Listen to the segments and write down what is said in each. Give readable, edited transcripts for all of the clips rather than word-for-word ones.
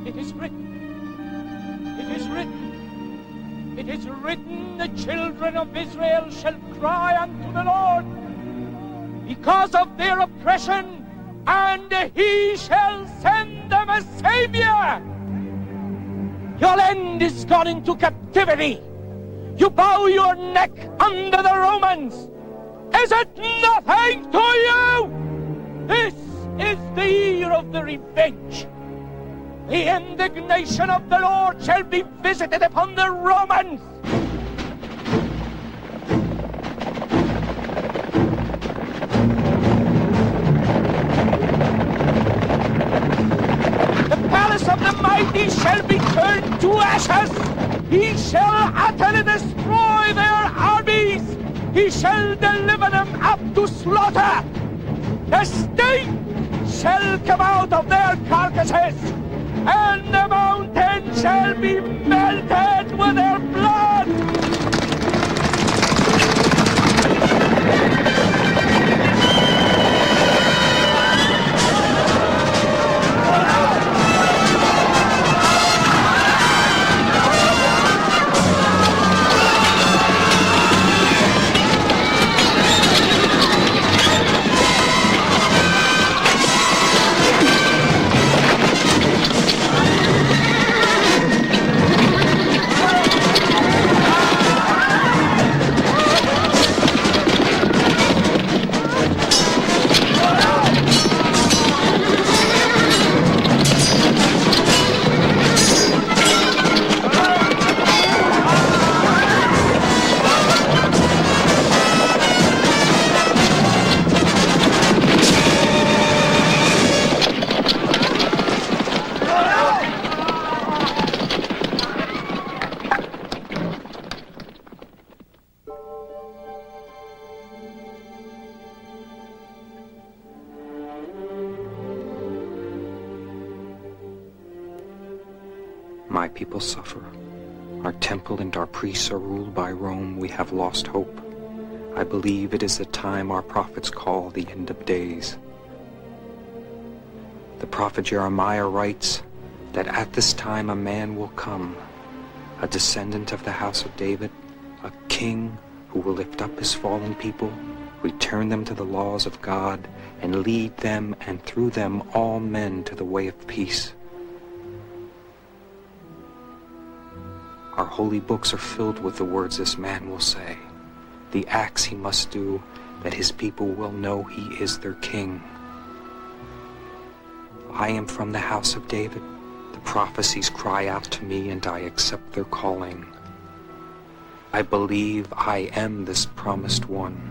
It is written. It is written. It is written, the children of Israel shall cry unto the Lord because of their oppression, and he shall send them a Savior. Your land is gone into captivity. You bow your neck under the Romans. Is it nothing to you? This is the year of the revenge. The indignation of the Lord shall be visited upon the Romans. The palace of the mighty shall be turned to ashes. He shall utterly destroy their armies. He shall deliver them up to slaughter. The stink shall come out of their carcasses, and the mountain shall be melted with their blood. My people suffer. Our temple and our priests are ruled by Rome. We have lost hope. I believe it is the time our prophets call the end of days. The prophet Jeremiah writes that at this time a man will come, a descendant of the house of David, a king who will lift up his fallen people, return them to the laws of God, and lead them and through them all men to the way of peace. Our holy books are filled with the words this man will say, the acts he must do, that his people will know he is their king. I am from the house of David. The prophecies cry out to me, and I accept their calling. I believe I am this promised one.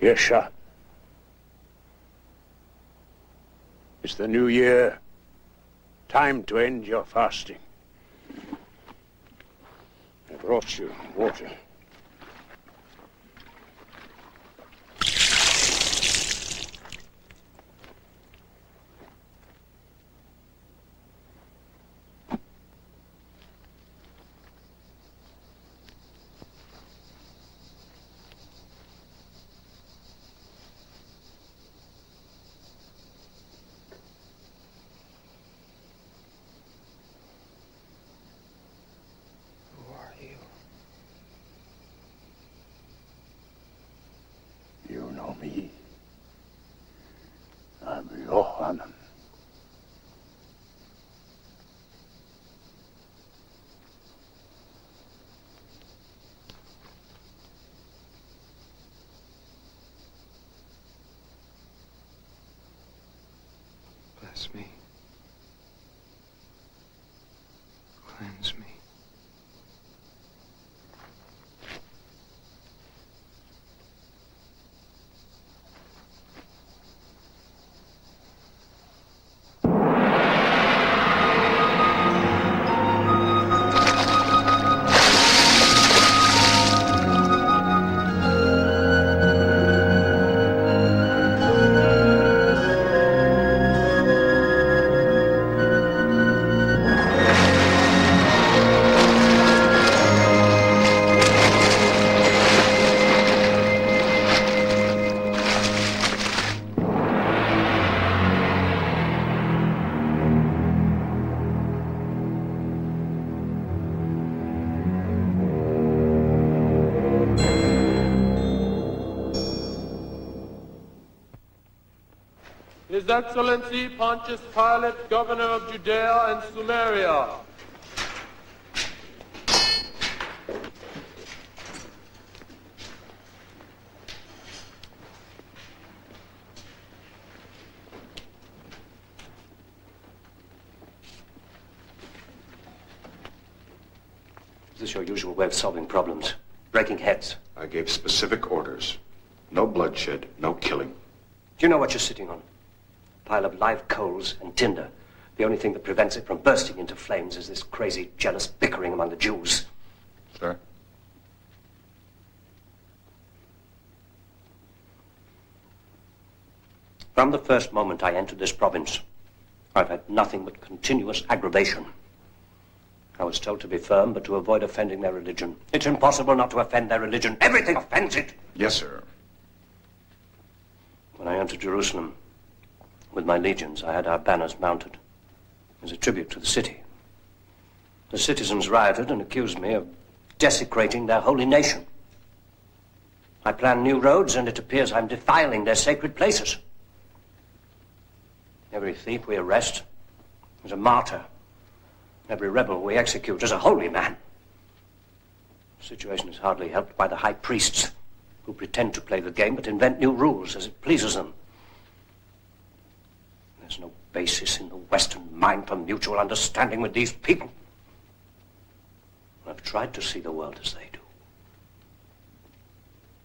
Yes, sir. It's the new year. Time to end your fasting. I brought you water. You know me. I'm Johann. Bless me. Cleanse me. His Excellency Pontius Pilate, Governor of Judea and Samaria. Is this your usual way of solving problems? Breaking heads? I gave specific orders. No bloodshed, no killing. Do you know what you're sitting on? A pile of live coals and tinder. The only thing that prevents it from bursting into flames is this crazy, jealous bickering among the Jews. Sir? From the first moment I entered this province, I've had nothing but continuous aggravation. I was told to be firm, but to avoid offending their religion. It's impossible not to offend their religion. Everything offends it. Yes, sir. When I entered Jerusalem with my legions, I had our banners mounted as a tribute to the city. The citizens rioted and accused me of desecrating their holy nation. I plan new roads, and it appears I'm defiling their sacred places. Every thief we arrest is a martyr. Every rebel we execute is a holy man. The situation is hardly helped by the high priests who pretend to play the game but invent new rules as it pleases them. There's no basis in the Western mind for mutual understanding with these people. I've tried to see the world as they do,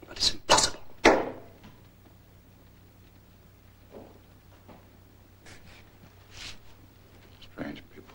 but it's impossible. Strange people.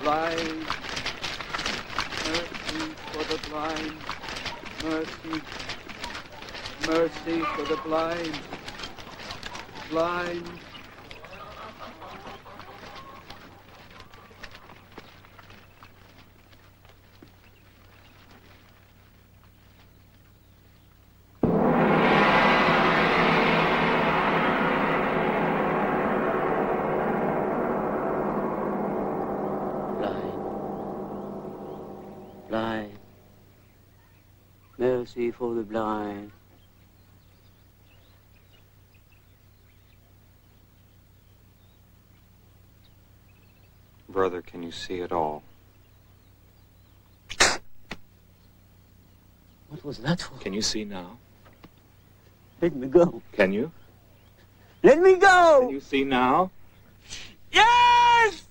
Blind, mercy for the blind, mercy, mercy for the blind, blind. Blind, mercy for the blind, Brother, can you see it all? What was that for? Can you see now? Let me go. Can you? Let me go! Can you see now? Yes!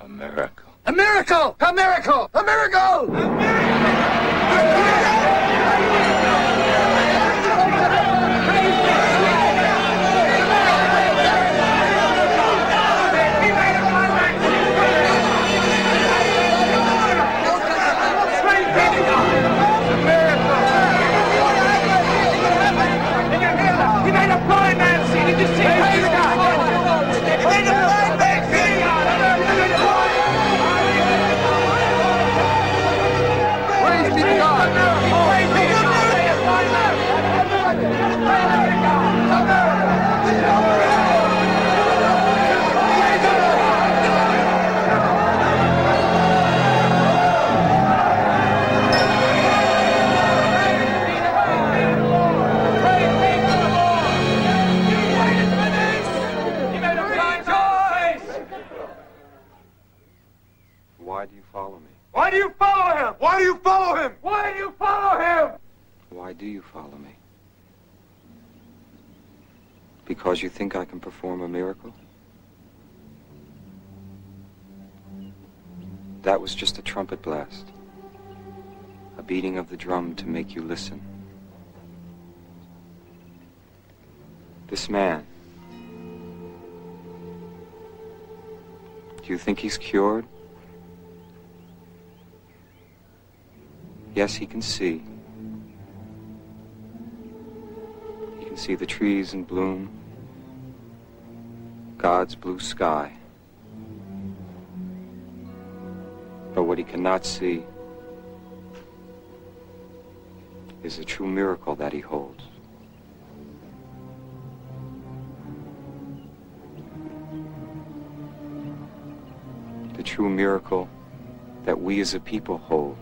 A miracle. A miracle! A miracle! A miracle! He made a blind man see. Did you see? Praise God. He made a blind man see. Praise be to God! Why do you follow me? Why do you follow him? Why do you follow him? Why do you follow him? Why do you follow me? Because you think I can perform a miracle? That was just a trumpet blast. A beating of the drum to make you listen. This man. Do you think he's cured? Yes, he can see. He can see the trees in bloom, God's blue sky. But what he cannot see is a true miracle that he holds. The true miracle that we as a people hold.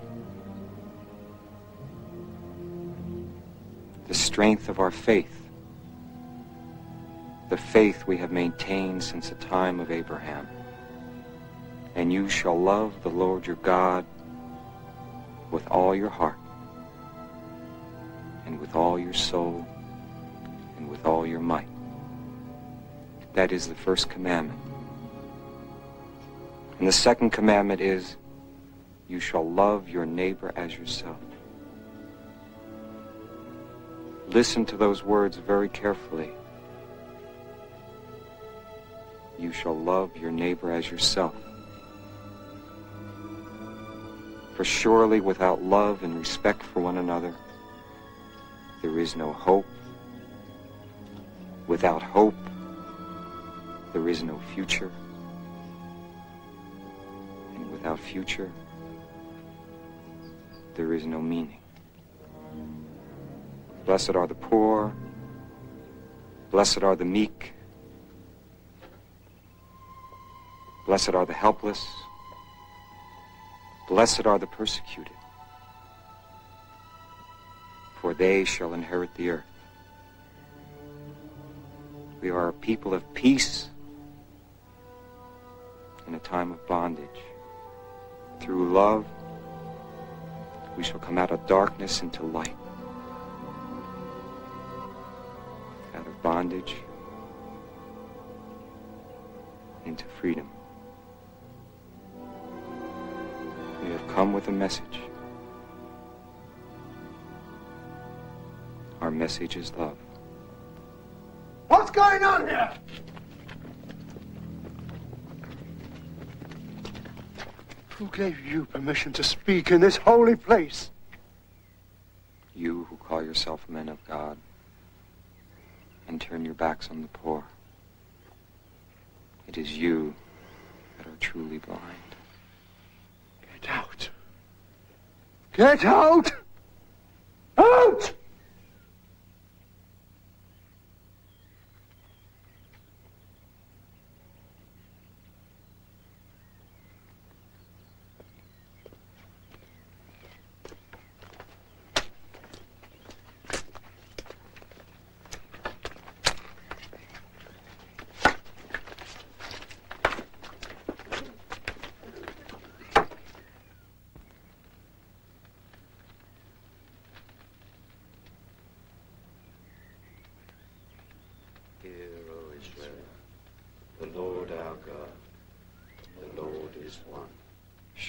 The strength of our faith. The faith we have maintained since the time of Abraham. And you shall love the Lord your God with all your heart, and with all your soul, and with all your might. That is the first commandment. And the second commandment is, you shall love your neighbor as yourself. Listen to those words very carefully. You shall love your neighbor as yourself. For surely without love and respect for one another, there is no hope. Without hope, there is no future. And without future, there is no meaning. Blessed are the poor. Blessed are the meek. Blessed are the helpless. Blessed are the persecuted. For they shall inherit the earth. We are a people of peace in a time of bondage. Through love, we shall come out of darkness into light. Out of bondage into freedom. We have come with a message. Our message is love. What's going on here? Who gave you permission to speak in this holy place? You who call yourself men of God and turn your backs on the poor. It is you that are truly blind. Get out. Get out! Out!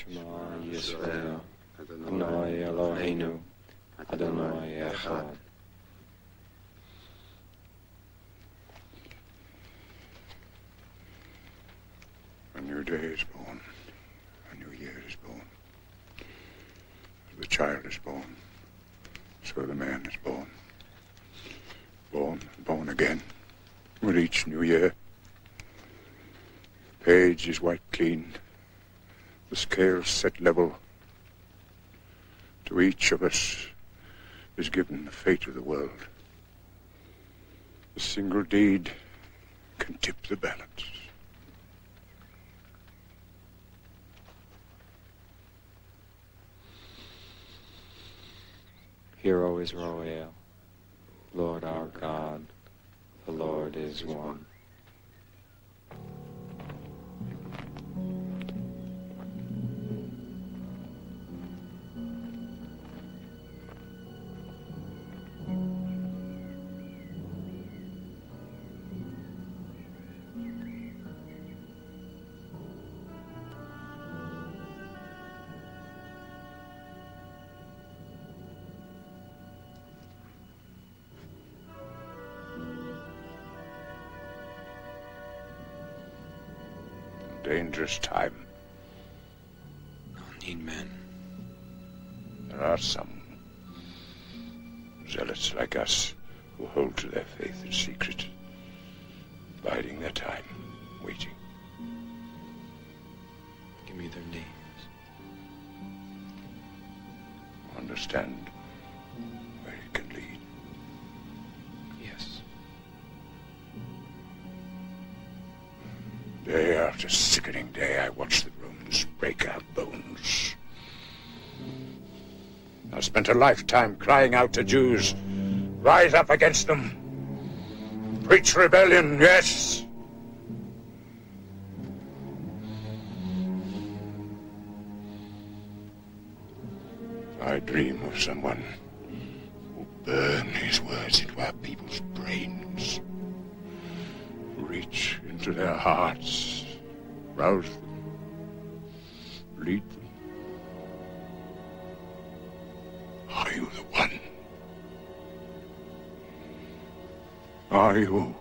Shema Yisrael, Adonai Eloheinu, Adonai Echad. A new day is born. A new year is born. As the child is born, so the man is born. Born and born again. With each new year, the page is wiped clean. The scales set level. To each of us is given the fate of the world. A single deed can tip the balance. Hear, O Israel, Lord our God, the Lord is one. Dangerous time. No need men. There are some zealots like us who hold to their faith in secret, biding their time, waiting. Give me their names. Understand where it can lead. Yes. Day after sickening day, I watch the Romans break our bones. I've spent a lifetime crying out to Jews, rise up against them. Preach rebellion, yes. I dream of someone who burn his words into our people's brains. Reach into their hearts, rouse them, lead them. Are you the one? Are you?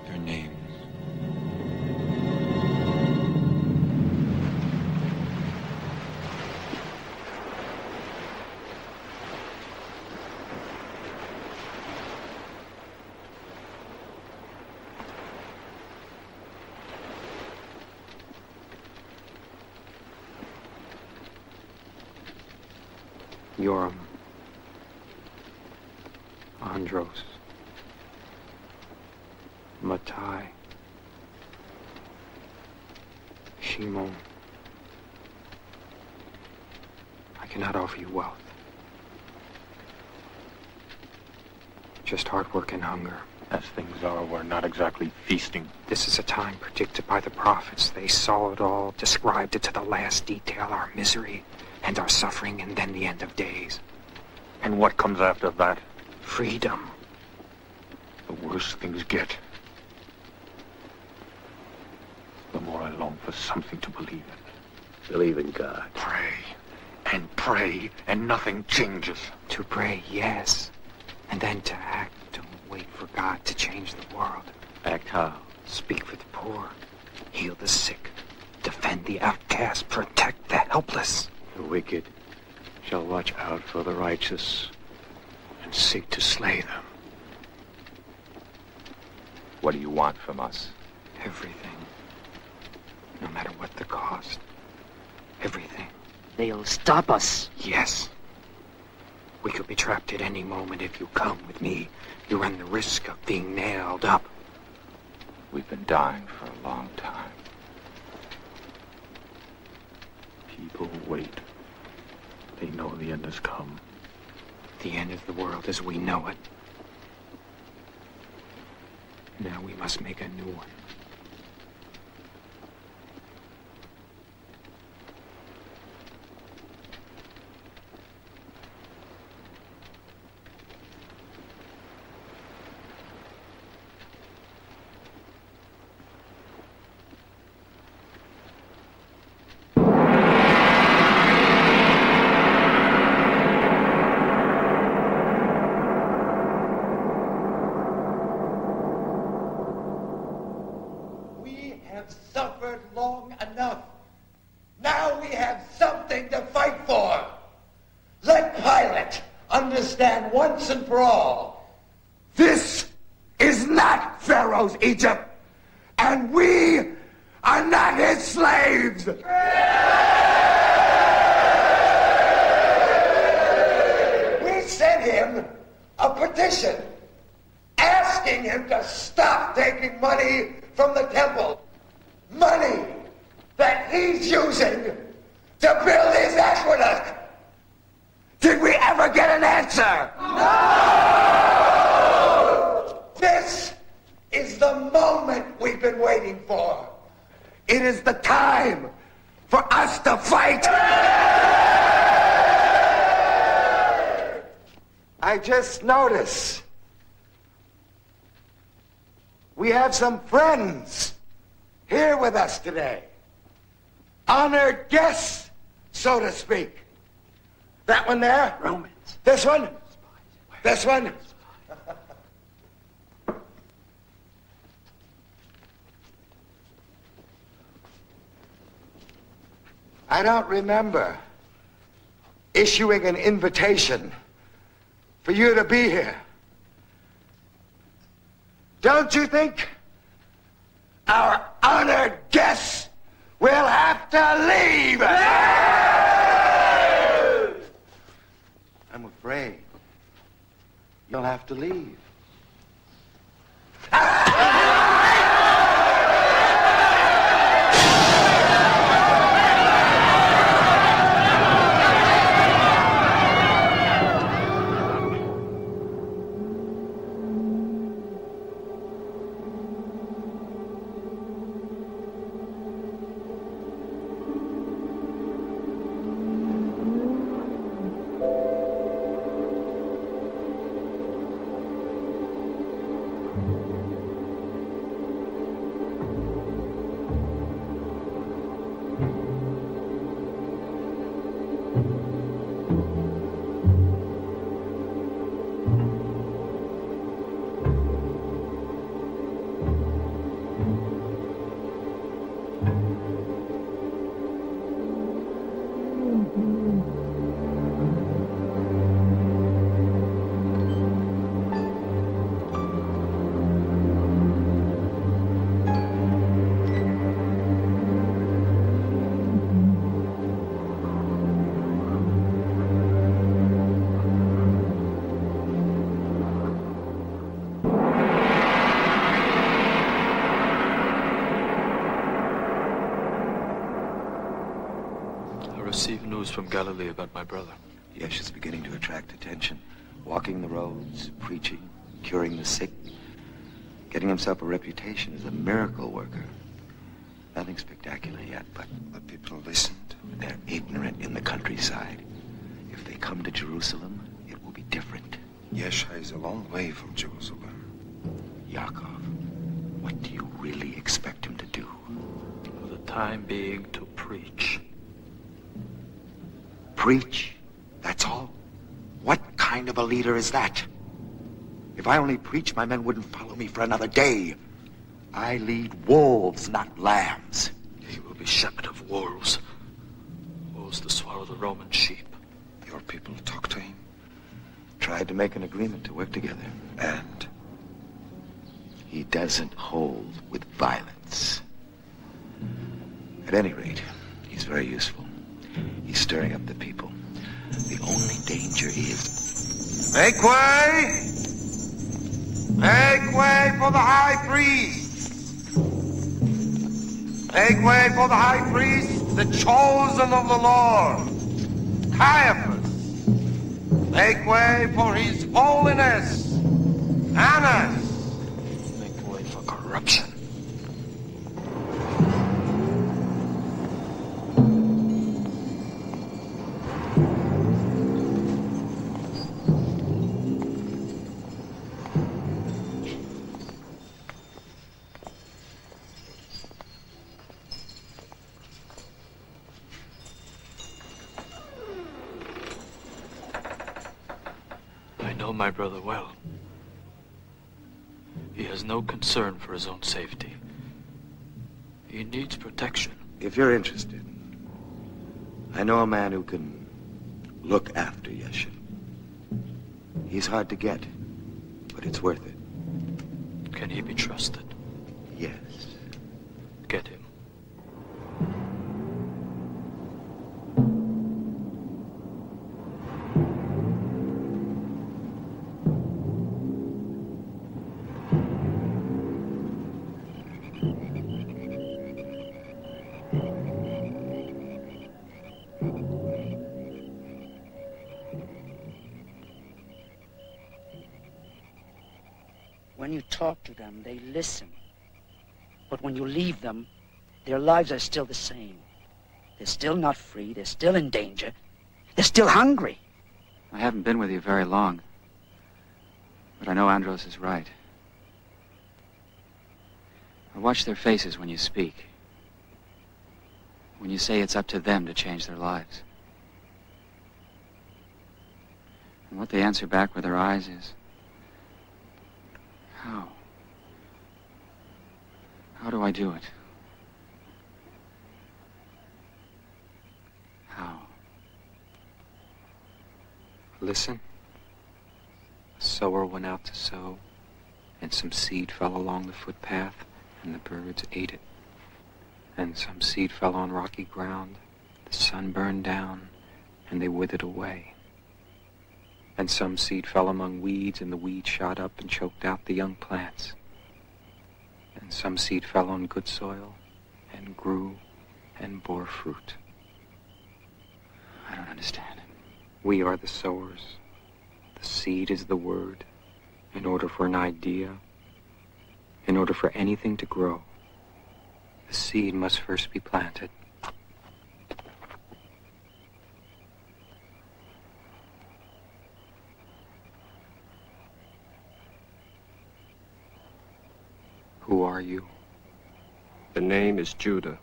Their names. Yoram, Andros, Matai, Shimon. I cannot offer you wealth. Just hard work and hunger. As things are, we're not exactly feasting. This is a time predicted by the prophets. They saw it all, described it to the last detail, our misery and our suffering, and then the end of days. And what comes after that? Freedom. The worse things get, the more I long for something to believe in. Believe in God. Pray, and nothing changes. To pray, yes. And then to act. Don't wait for God to change the world. Act how? Speak for the poor. Heal the sick. Defend the outcast. Protect the helpless. The wicked shall watch out for the righteous and seek to slay them. What do you want from us? Everything. No matter what the cost. Everything. They'll stop us. Yes. We could be trapped at any moment. If you come with me, you run the risk of being nailed up. We've been dying for a long time. People wait. They know the end has come. The end of the world as we know it. Now we must make a new one. long enough. Now we have something to fight for. Let Pilate understand once and for all. This is not Pharaoh's Egypt, and we are not his slaves. We sent him a petition asking him to stop taking money from the temple. Money that he's using to build his aqueduct. Did we ever get an answer? No! This is the moment we've been waiting for. It is the time for us to fight. I just noticed we have some friends here with us today. Honored guests, so to speak. That one there? Romans. This one? This one? I don't remember issuing an invitation for you to be here. Don't you think our honored guests will have to leave? I'm afraid you'll have to leave. From Galilee about my brother. Yes, is beginning to attract attention. Walking the roads, preaching, curing the sick, getting himself a reputation as a miracle worker. Nothing spectacular yet, but the people listened. They're ignorant in the countryside. If they come to Jerusalem, it will be different. Yeshua is a long way from Jerusalem. Yaakov, what do you really expect him to do? For the time being, to preach. Preach? That's all? What kind of a leader is that? If I only preached, my men wouldn't follow me for another day. I lead wolves, not lambs. He will be shepherd of wolves. Wolves to swallow the Roman sheep. Your people talked to him? Tried to make an agreement to work together. And? He doesn't hold with violence. At any rate, he's very useful. He's stirring up the people. The only danger is... Make way! Make way for the high priest! Make way for the high priest, the chosen of the Lord, Caiaphas. Make way for his holiness, Annas. Make way for corruption. My brother well. He has no concern for his own safety. He needs protection. If you're interested, I know a man who can look after Yeshin. He's hard to get, but it's worth it. Can he be trusted? Yes. Get him. When you talk to them, they listen. But when you leave them, their lives are still the same. They're still not free. They're still in danger. They're still hungry. I haven't been with you very long, but I know Andros is right. I watch their faces when you speak. When you say it's up to them to change their lives. And what they answer back with their eyes is, how? How do I do it? How? Listen. A sower went out to sow, and some seed fell along the footpath, and the birds ate it. And some seed fell on rocky ground, the sun burned down, and they withered away. And some seed fell among weeds, and the weeds shot up and choked out the young plants. And some seed fell on good soil, and grew, and bore fruit. I don't understand. We are the sowers. The seed is the word. In order for an idea, in order for anything to grow, the seed must first be planted. Who are you? The name is Judah.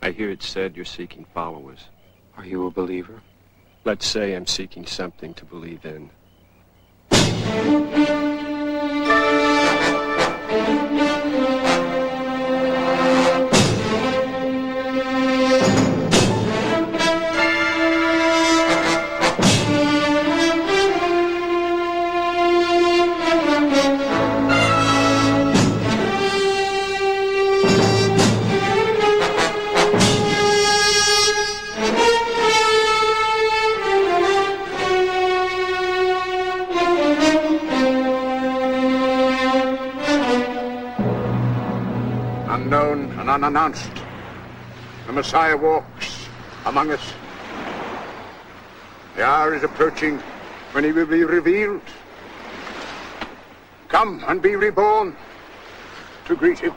I hear it said you're seeking followers. Are you a believer? Let's say I'm seeking something to believe in. Unknown and unannounced, the Messiah walks among us. The hour is approaching when he will be revealed. Come and be reborn to greet him.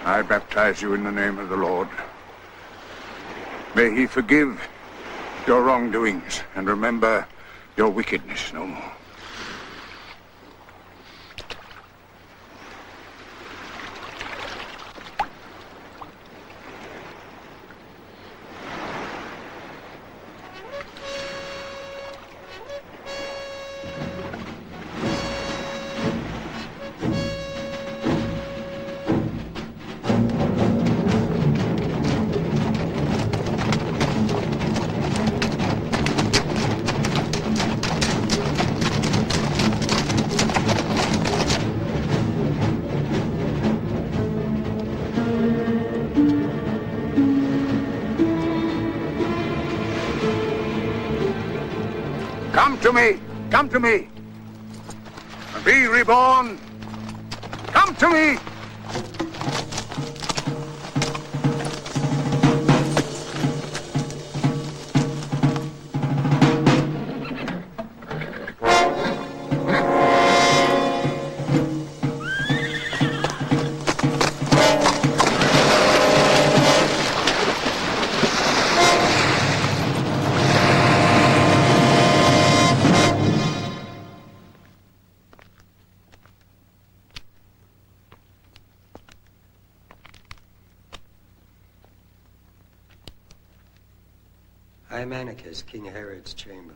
I baptize you in the name of the Lord. May he forgive your wrongdoings and remember your wickedness no more. Come to me, and be reborn. Come to me. I am Anticus, King Herod's chamberlain.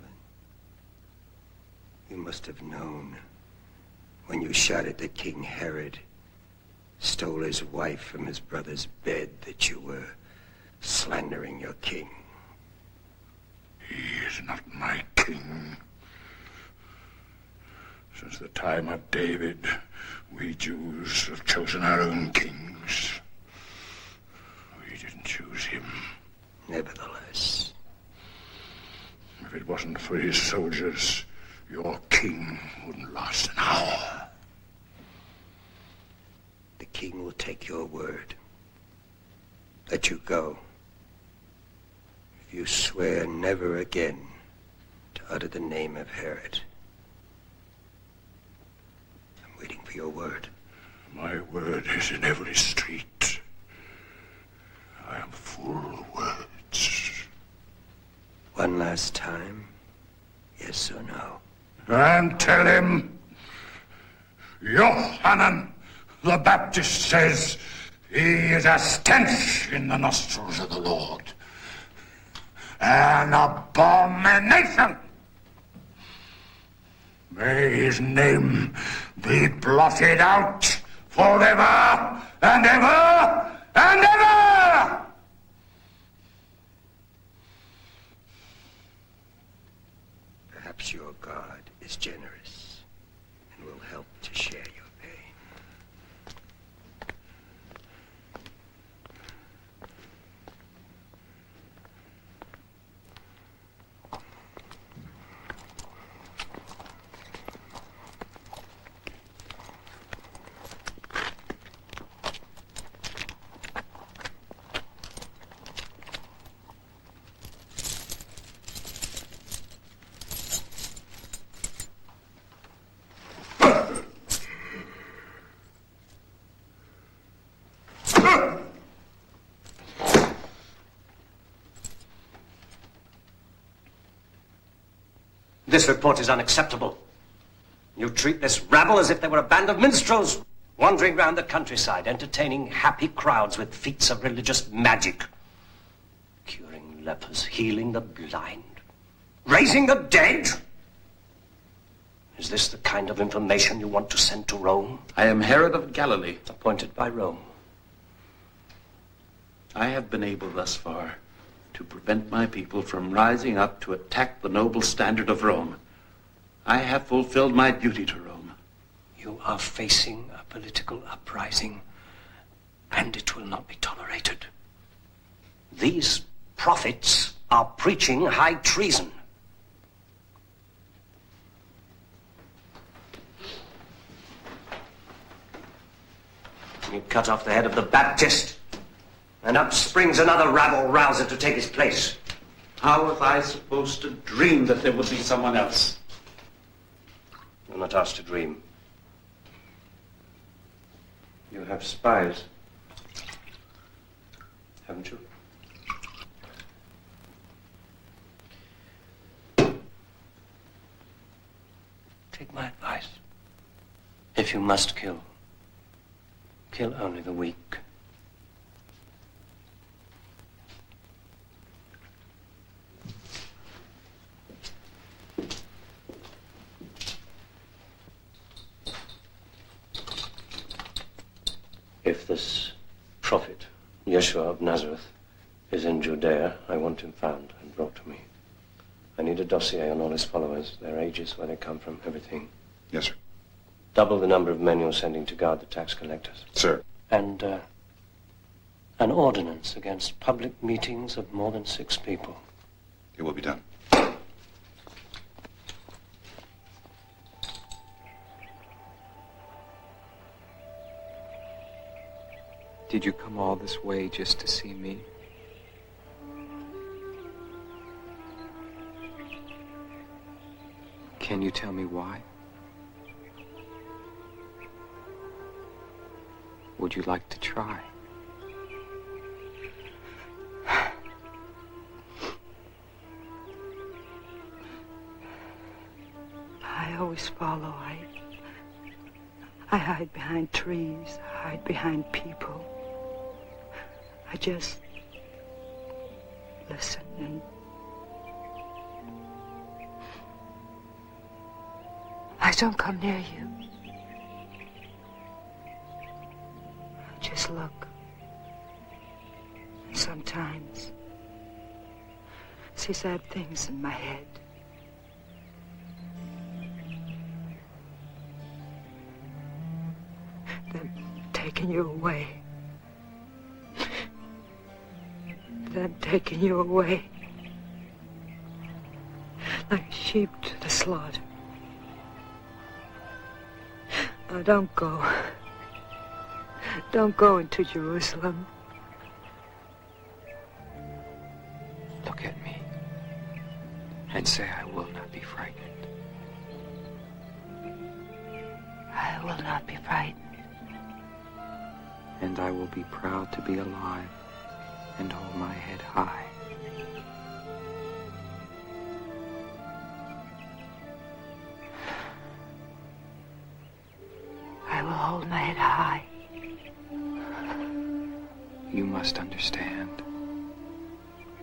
You must have known when you shouted that King Herod stole his wife from his brother's bed that you were slandering your king. He is not my king. Since the time of David, we Jews have chosen our own kings. We didn't choose him. Nevertheless. If it wasn't for his soldiers, your king wouldn't last an hour. The king will take your word. Let you go. If you swear never again to utter the name of Herod. I'm waiting for your word. My word is in every street. I am full of words. One last time, yes or no? And tell him, Yohanan the Baptist says he is a stench in the nostrils of the Lord. An abomination. May his name be blotted out forever and ever and ever! Perhaps your God is generous and will help to share your pain. This report is unacceptable. You treat this rabble as if they were a band of minstrels wandering round the countryside, entertaining happy crowds with feats of religious magic. Curing lepers, healing the blind, raising the dead. Is this the kind of information you want to send to Rome? I am Herod of Galilee. Appointed by Rome. I have been able thus far to prevent my people from rising up to attack the noble standard of Rome. I have fulfilled my duty to Rome. You are facing a political uprising, and it will not be tolerated. These prophets are preaching high treason. You cut off the head of the Baptist, and up springs another rabble-rouser to take his place. How was I supposed to dream that there would be someone else? You're not asked to dream. You have spies, haven't you? Take my advice. If you must kill, kill only the weak. If this prophet, Yeshua of Nazareth, is in Judea, I want him found and brought to me. I need a dossier on all his followers, their ages, where they come from, everything. Yes, sir. Double the number of men you're sending to guard the tax collectors. Sir. And an ordinance against public meetings of more than 6 people. It will be done. Did you come all this way just to see me? Can you tell me why? Would you like to try? I always follow. I hide behind trees, I hide behind people. I just listen and don't come near you. I just look. And sometimes see sad things in my head. Them taking you away. Them taking you away. Like sheep to the slaughter. Oh, don't go. Don't go into Jerusalem. Look at me and say I will not be frightened. I will not be frightened. And I will be proud to be alive and hold my head high. I will hold my head high. You must understand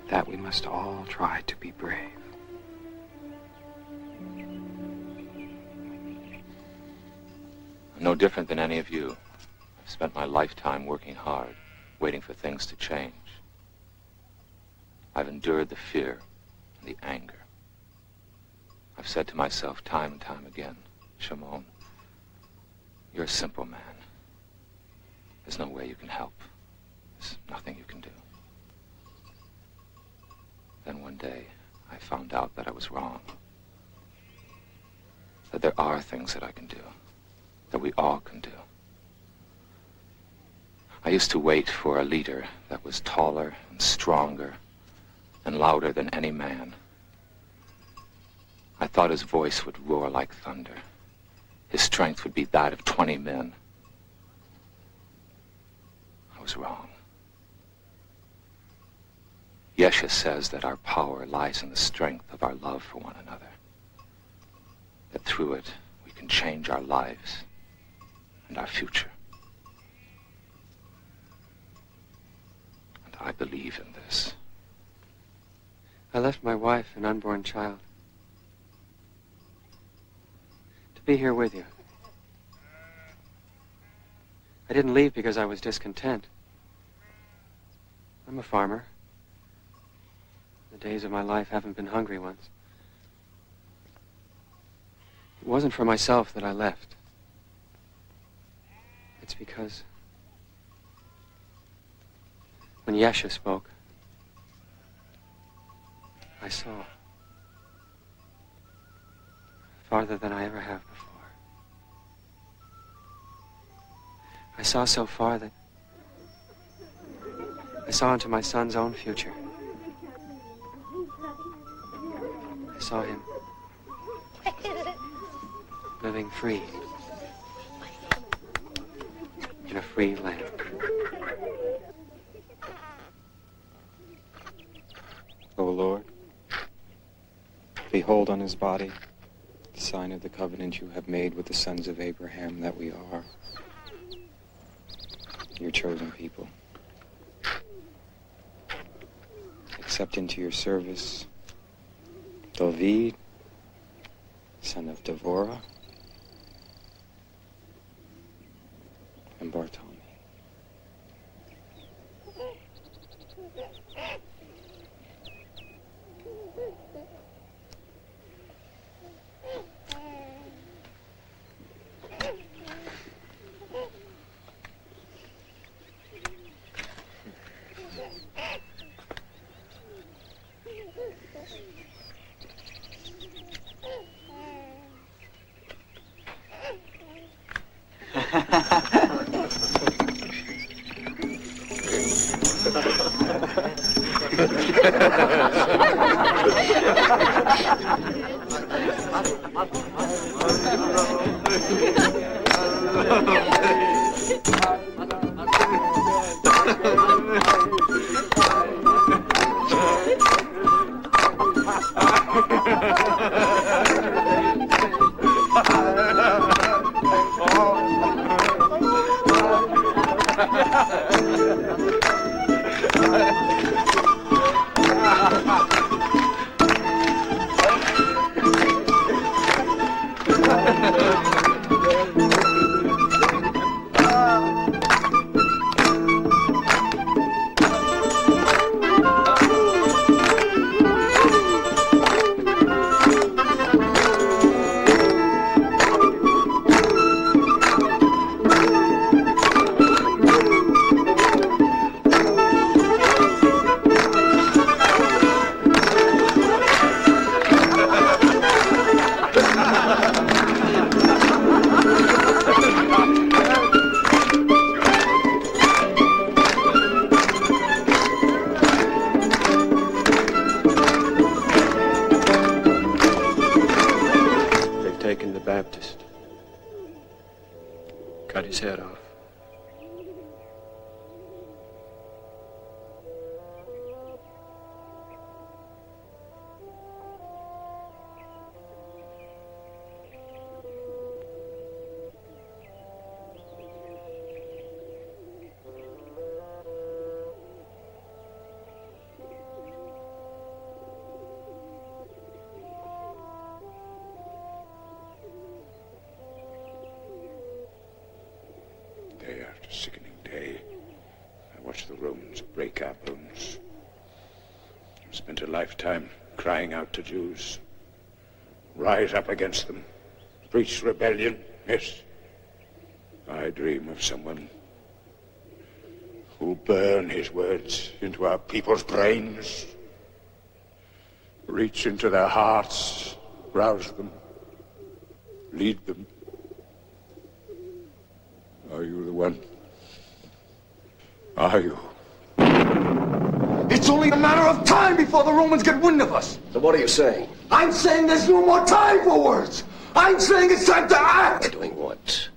that we must all try to be brave. I'm no different than any of you. I've spent my lifetime working hard, waiting for things to change. I've endured the fear and the anger. I've said to myself time and time again, Shimon, you're a simple man. There's no way you can help. There's nothing you can do. Then one day, I found out that I was wrong. That there are things that I can do. That we all can do. I used to wait for a leader that was taller and stronger and louder than any man. I thought his voice would roar like thunder. His strength would be that of 20 men. I was wrong. Yeshua says that our power lies in the strength of our love for one another. That through it, we can change our lives and our future. And I believe in this. I left my wife and unborn child to be here with you. I didn't leave because I was discontent. I'm a farmer. The days of my life haven't been hungry ones. It wasn't for myself that I left. It's because when Yeshua spoke, I saw farther than I ever have before. I saw so far that I saw into my son's own future. I saw him living free in a free land. O Lord, behold on his body the sign of the covenant you have made with the sons of Abraham, that we are your chosen people. Accept into your service David, son of Devorah, and Bartholomew. Ha ha ha! his head off. Day after sickening day, I watched the Romans break our bones. I spent a lifetime crying out to Jews. Rise up against them. Preach rebellion. Yes. I dream of someone who'll burn his words into our people's brains. Reach into their hearts. Rouse them. Lead them. Are you the one? Are you? It's only a matter of time before the Romans get wind of us. So what are you saying? I'm saying there's no more time for words. I'm saying it's time to act. Doing what?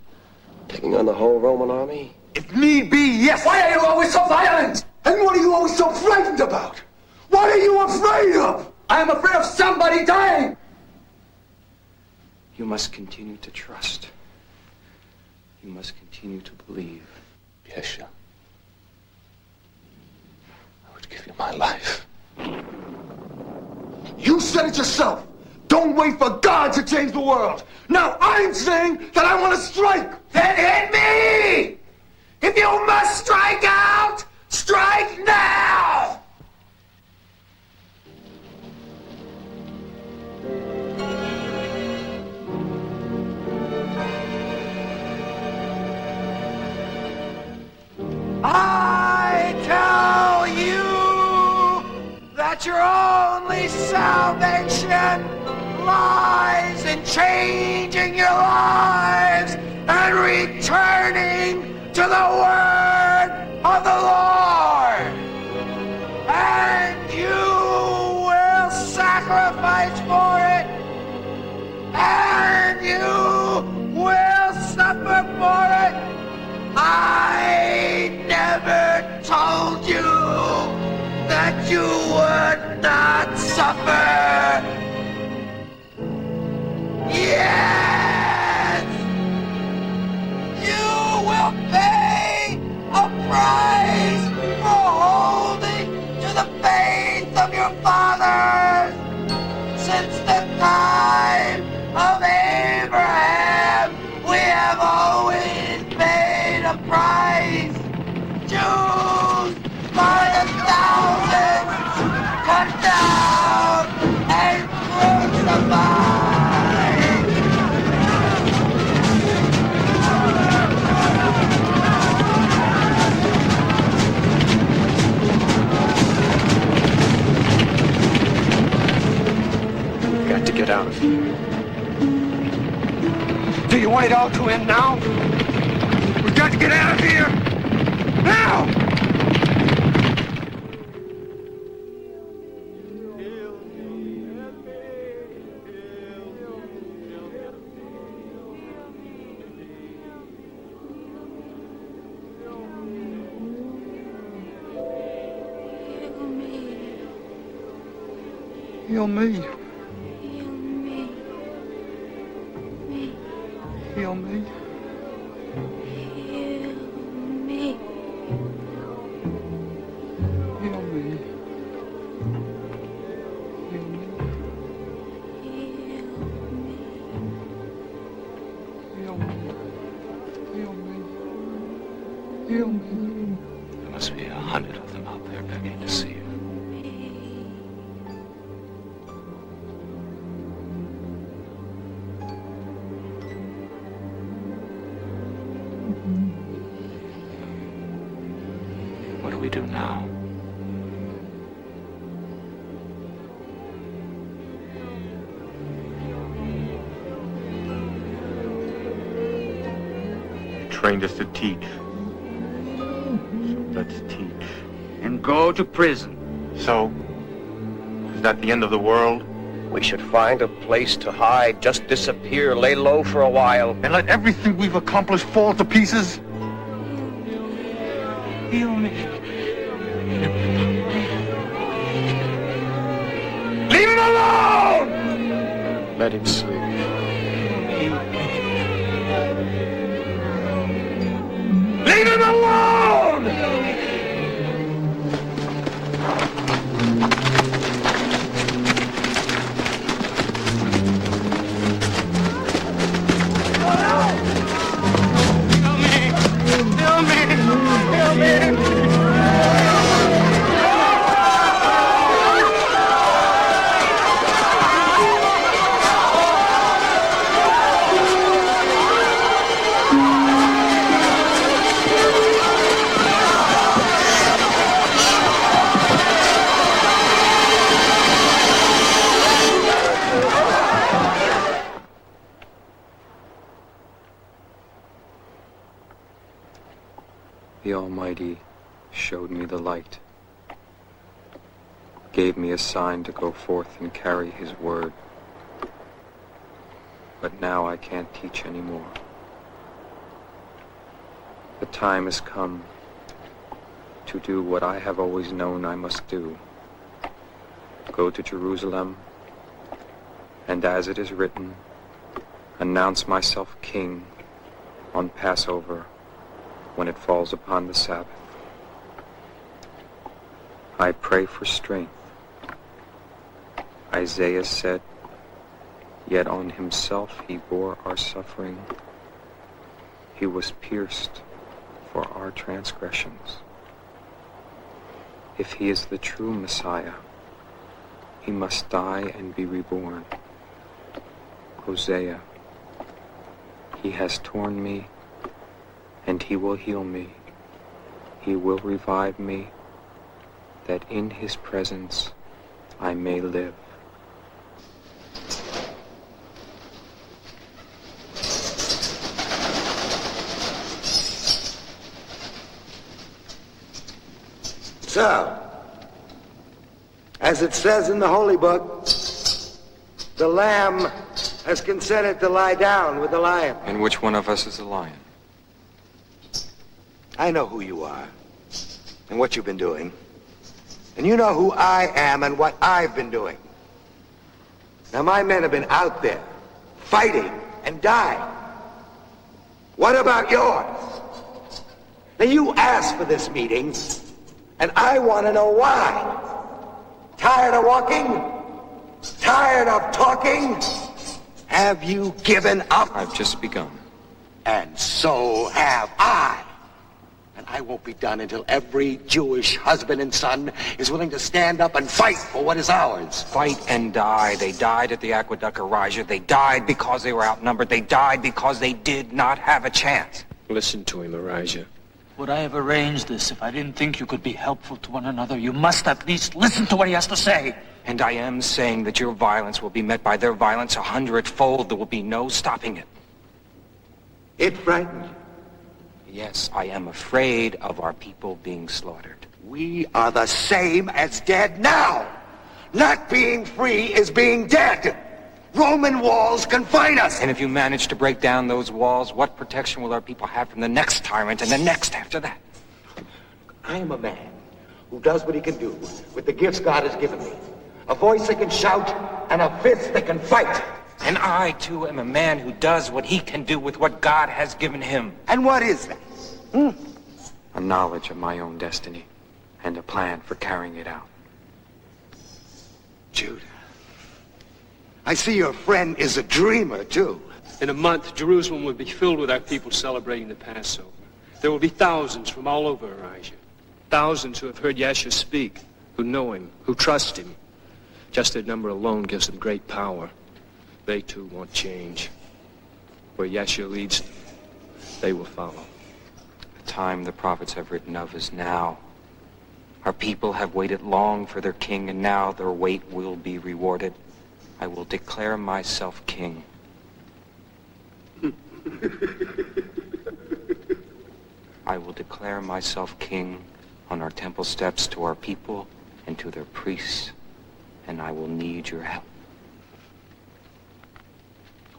Taking on the whole Roman army? If need be, yes. Why are you always so violent? And what are you always so frightened about? What are you afraid of? I am afraid of somebody dying. You must continue to trust. You must continue to believe. Yes, sir. I would give you my life. You said it yourself. Don't wait for God to change the world. Now I'm saying that I want to strike. Then hit me! If you must strike out, strike now! I tell you that your only salvation lies in changing your lives and returning to the word of the Lord. And you will sacrifice for it. And you will suffer for it. I never told you that you would not suffer. Yes! You will pay a price for holding to the faith of your fathers. Since the time of Abraham, we have always paid a price. Jews by the thousands cut down and crucified. We've got to get out of here. Do you want it all to end now? We've got to get out of here! Now! Heal me. Heal me. There must be 100 of them out there begging to see you. What do we do now? You trained us to teach. So let's teach. And go to prison. So? Is that the end of the world? We should find a place to hide, just disappear, lay low for a while. And let everything we've accomplished fall to pieces? Heal me. Leave him alone! Let him sleep. Leave him alone! The Almighty showed me the light, gave me a sign to go forth and carry his word. But now I can't teach anymore. The time has come to do what I have always known I must do. Go to Jerusalem, and as it is written, announce myself king on Passover when it falls upon the Sabbath. I pray for strength. Isaiah said, yet on himself he bore our suffering. He was pierced for our transgressions. If he is the true Messiah, he must die and be reborn. Hosea, he has torn me, and he will heal me. He will revive me, that in his presence I may live. So, as it says in the Holy Book, the Lamb has consented to lie down with the lion. And which one of us is the lion? I know who you are and what you've been doing. And you know who I am and what I've been doing. Now, my men have been out there fighting and dying. What about yours? Now, you asked for this meeting, and I want to know why. Tired of walking? Tired of talking? Have you given up? I've just begun. And so have I. And I won't be done until every Jewish husband and son is willing to stand up and fight for what is ours. Fight and die. They died at the aqueduct of Regia. They died because they were outnumbered. They died because they did not have a chance. Listen to him, Regia. Would I have arranged this if I didn't think you could be helpful to one another? You must at least listen to what he has to say. And I am saying that your violence will be met by their violence 100-fold. There will be no stopping it. It frightens you. Yes, I am afraid of our people being slaughtered. We are the same as dead now. Not being free is being dead. Roman walls confine us. And if you manage to break down those walls, what protection will our people have from the next tyrant and the next after that? I am a man who does what he can do with the gifts God has given me. A voice that can shout and a fist that can fight. And I, too, am a man who does what he can do with what God has given him. And what is that? A knowledge of my own destiny and a plan for carrying it out. Judah, I see your friend is a dreamer, too. In a month, Jerusalem will be filled with our people celebrating the Passover. There will be thousands from all over Regia. Thousands who have heard Yeshua speak, who know him, who trust him. Just their number alone gives them great power. They, too, won't change. Where Yeshua leads them, they will follow. The time the prophets have written of is now. Our people have waited long for their king, and now their wait will be rewarded. I will declare myself king. I will declare myself king on our temple steps to our people and to their priests, and I will need your help.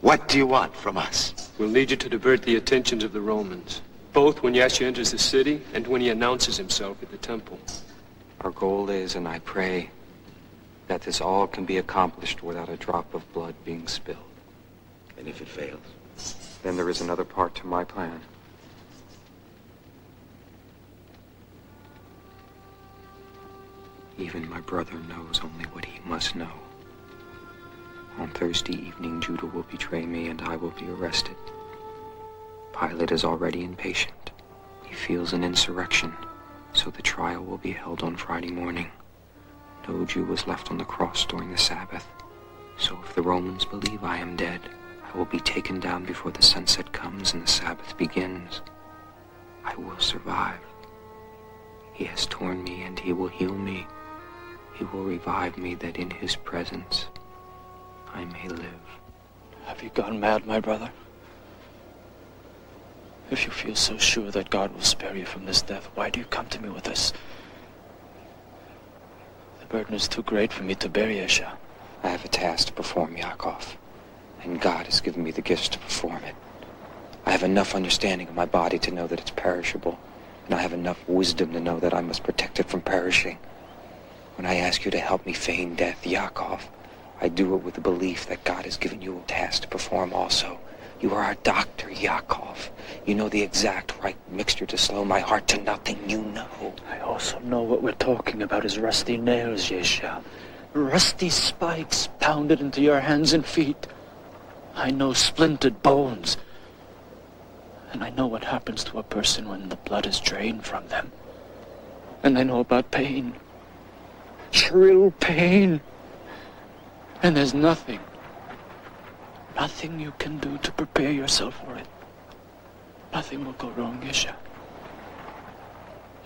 What do you want from us? We'll need you to divert the attentions of the Romans, both when Yeshua enters the city and when he announces himself at the temple. Our goal is, and I pray, that this all can be accomplished without a drop of blood being spilled. And if it fails? Then there is another part to my plan. Even my brother knows only what he must know. On Thursday evening, Judah will betray me and I will be arrested. Pilate is already impatient. He feels an insurrection, so the trial will be held on Friday morning. No Jew was left on the cross during the Sabbath, so if the Romans believe I am dead, I will be taken down before the sunset comes and the Sabbath begins. I will survive. He has torn me and he will heal me. He will revive me that in his presence I may live. Have you gone mad, my brother? If you feel so sure that God will spare you from this death, why do you come to me with this? The burden is too great for me to bear, Yeshua. I have a task to perform, Yaakov, and God has given me the gifts to perform it. I have enough understanding of my body to know that it's perishable, and I have enough wisdom to know that I must protect it from perishing. When I ask you to help me feign death, Yaakov, I do it with the belief that God has given you a task to perform also. You are our doctor, Yaakov. You know the exact right mixture to slow my heart to nothing. You know. I also know what we're talking about is rusty nails, Yeshua. Rusty spikes pounded into your hands and feet. I know splintered bones. And I know what happens to a person when the blood is drained from them. And I know about pain. Shrill pain. And there's nothing you can do to prepare yourself for it. Nothing will go wrong, Yeshua.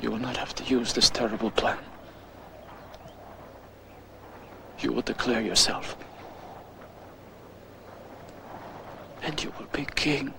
You will not have to use this terrible plan. You will declare yourself. And you will be king.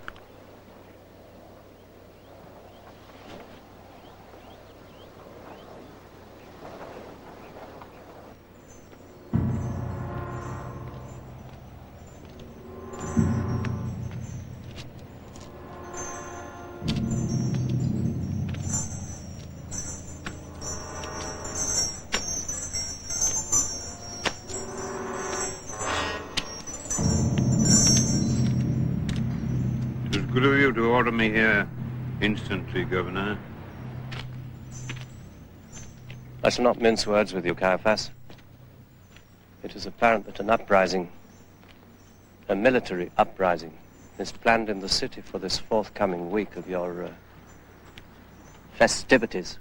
Good of you to order me here instantly, Governor. I shall not mince words with you, Caiaphas. It is apparent that an uprising, a military uprising, is planned in the city for this forthcoming week of your festivities.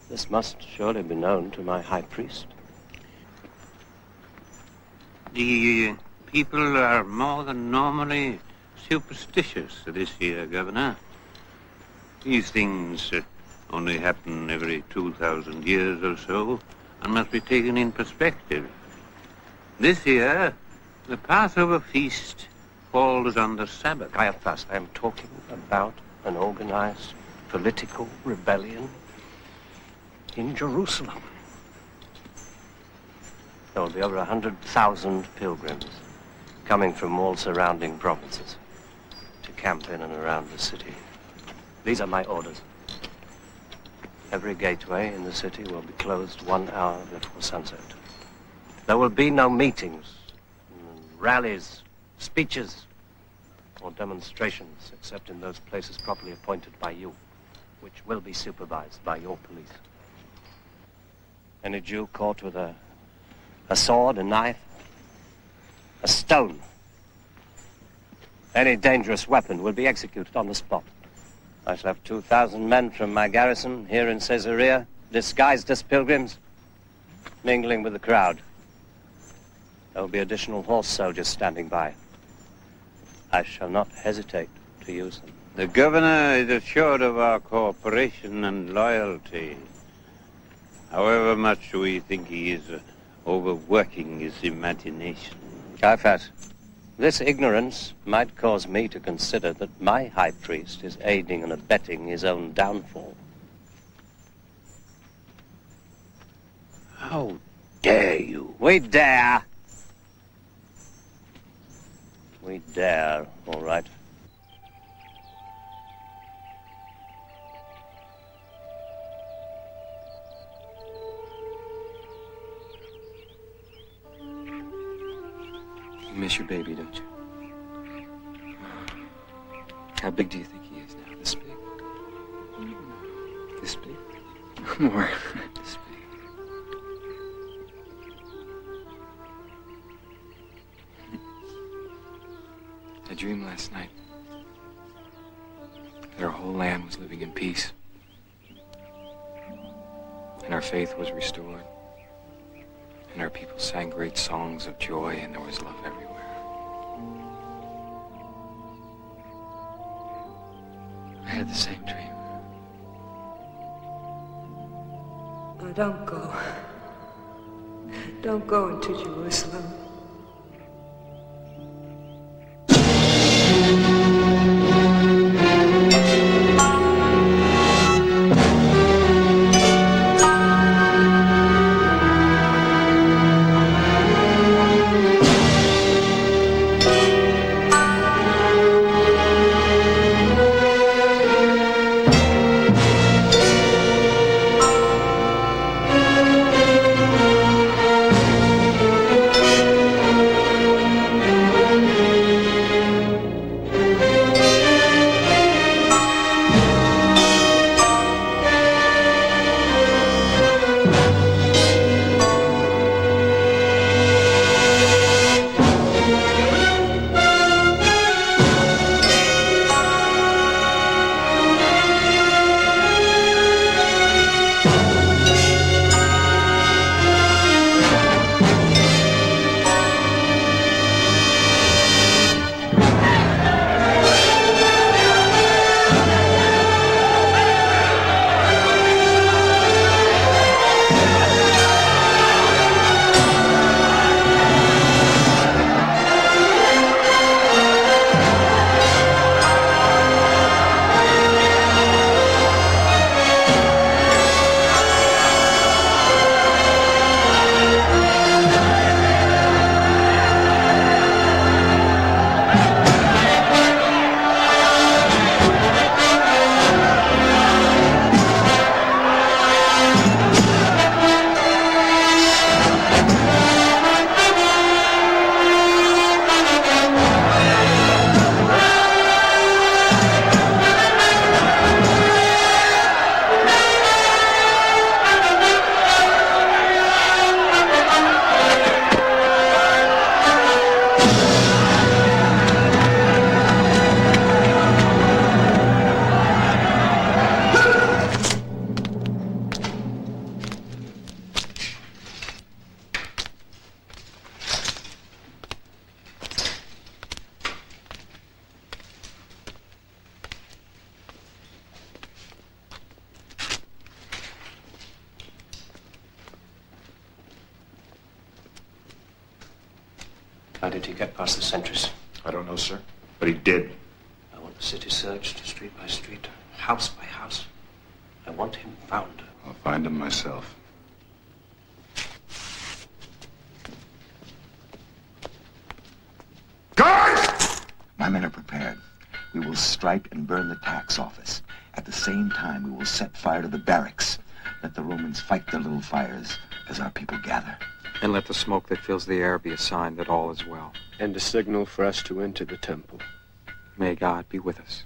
This must surely be known to my high priest. The people are more than normally superstitious this year, Governor. These things only happen every 2,000 years or so and must be taken in perspective. This year, the Passover feast falls on the Sabbath. Caiaphas, I am talking about an organized political rebellion in Jerusalem. There will be over 100,000 pilgrims coming from all surrounding provinces to camp in and around the city. These are my orders. Every gateway in the city will be closed 1 hour before sunset. There will be no meetings, rallies, speeches, or demonstrations except in those places properly appointed by you, which will be supervised by your police. Any Jew caught with a sword, a knife, a stone, any dangerous weapon will be executed on the spot. I shall have 2,000 men from my garrison here in Caesarea, disguised as pilgrims, mingling with the crowd. There will be additional horse soldiers standing by. I shall not hesitate to use them. The governor is assured of our cooperation and loyalty. However much we think he is overworking his imagination. Caiaphas, this ignorance might cause me to consider that my high priest is aiding and abetting his own downfall. How dare you? We dare. dare, all right. You miss your baby, don't you? How big do you think he is now? This big? This big? More. This big. I dreamed last night that our whole land was living in peace. And our faith was restored. And our people sang great songs of joy, and there was love everywhere. I had the same dream. Oh, don't go. Don't go into Jerusalem. How did he get past the sentries? I don't know, sir, but he did. I want the city searched, street by street, house by house. I want him found. I'll find him myself. Guards! My men are prepared. We will strike and burn the tax office. At the same time, we will set fire to the barracks. Let the Romans fight their little fires as our people gather. And let the smoke that fills the air be a sign that all is well. And a signal for us to enter the temple. May God be with us.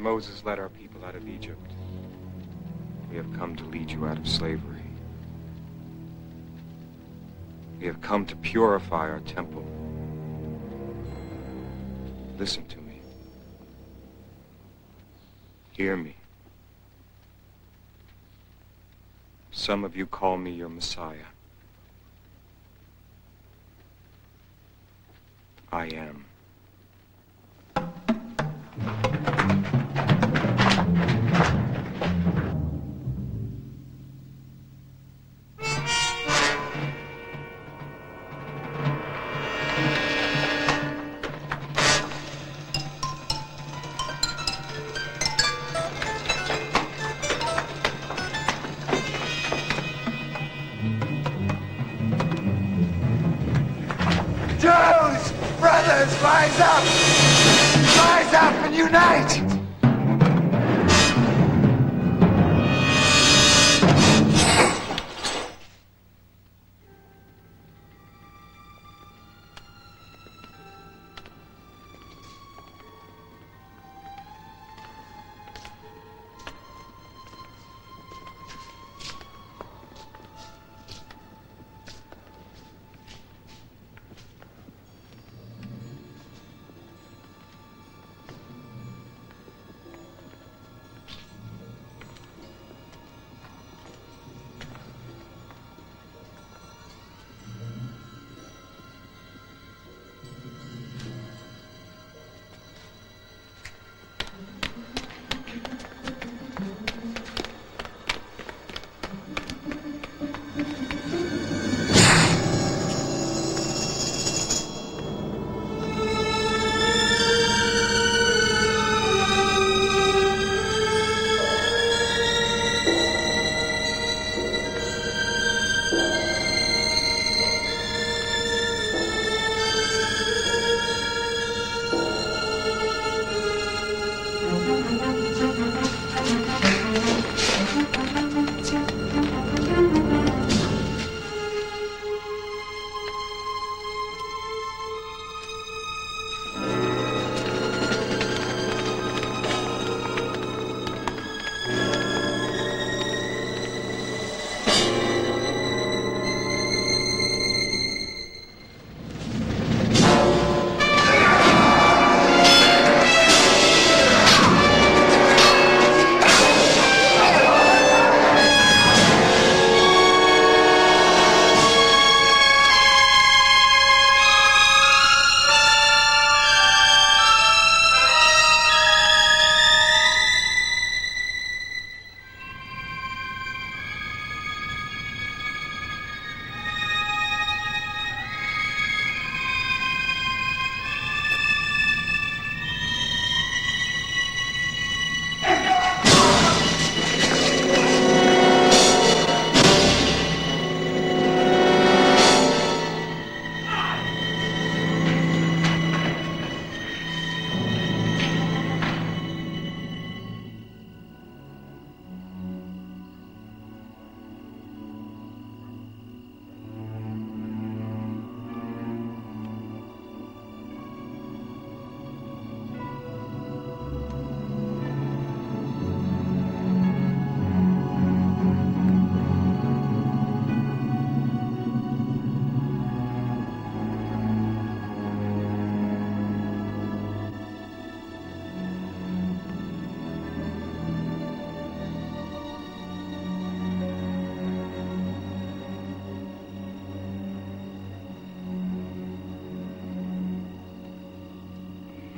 Moses led our people out of Egypt, we have come to lead you out of slavery. We have come to purify our temple. Listen to me. Hear me. Some of you call me your Messiah. I am. Jews, brothers, rise up! Rise up and unite!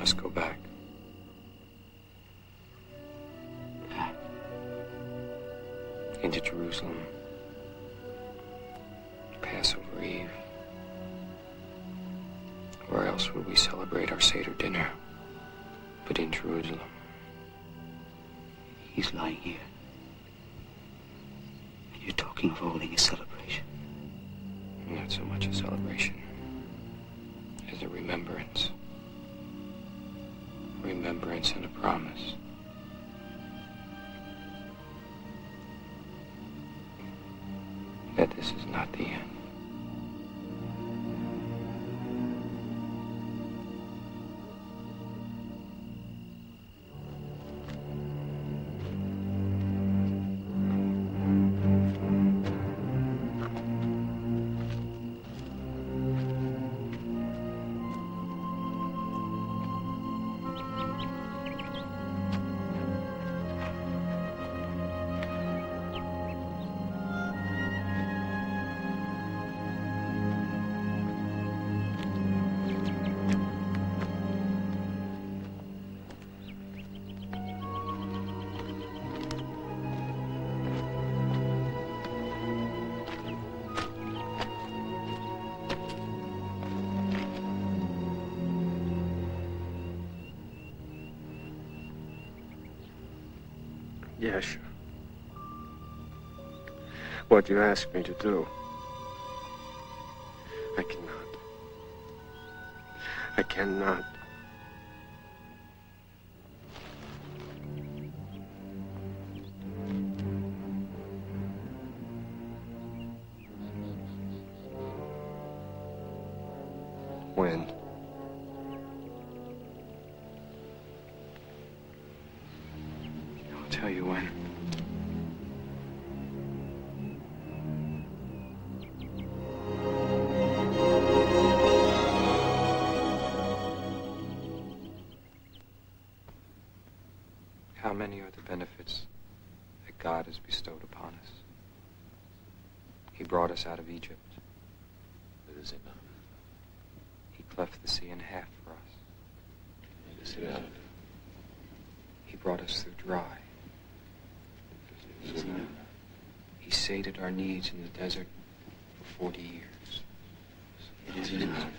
Let's go back. Into Jerusalem. Passover Eve. Where else would we celebrate our Seder dinner but in Jerusalem? He's lying here. And you're talking of holding a celebration. Not so much a celebration as a remembrance. Remembrance and a promise. That this is not the end. Yes. What you ask me to do, I cannot. I cannot. When? I'll tell you when. How many are the benefits that God has bestowed upon us? He brought us out of Egypt. It is enough. He cleft the sea in half for us. It is enough. He brought us through dry. It is enough. He sated our needs in the desert for 40 years. It is enough.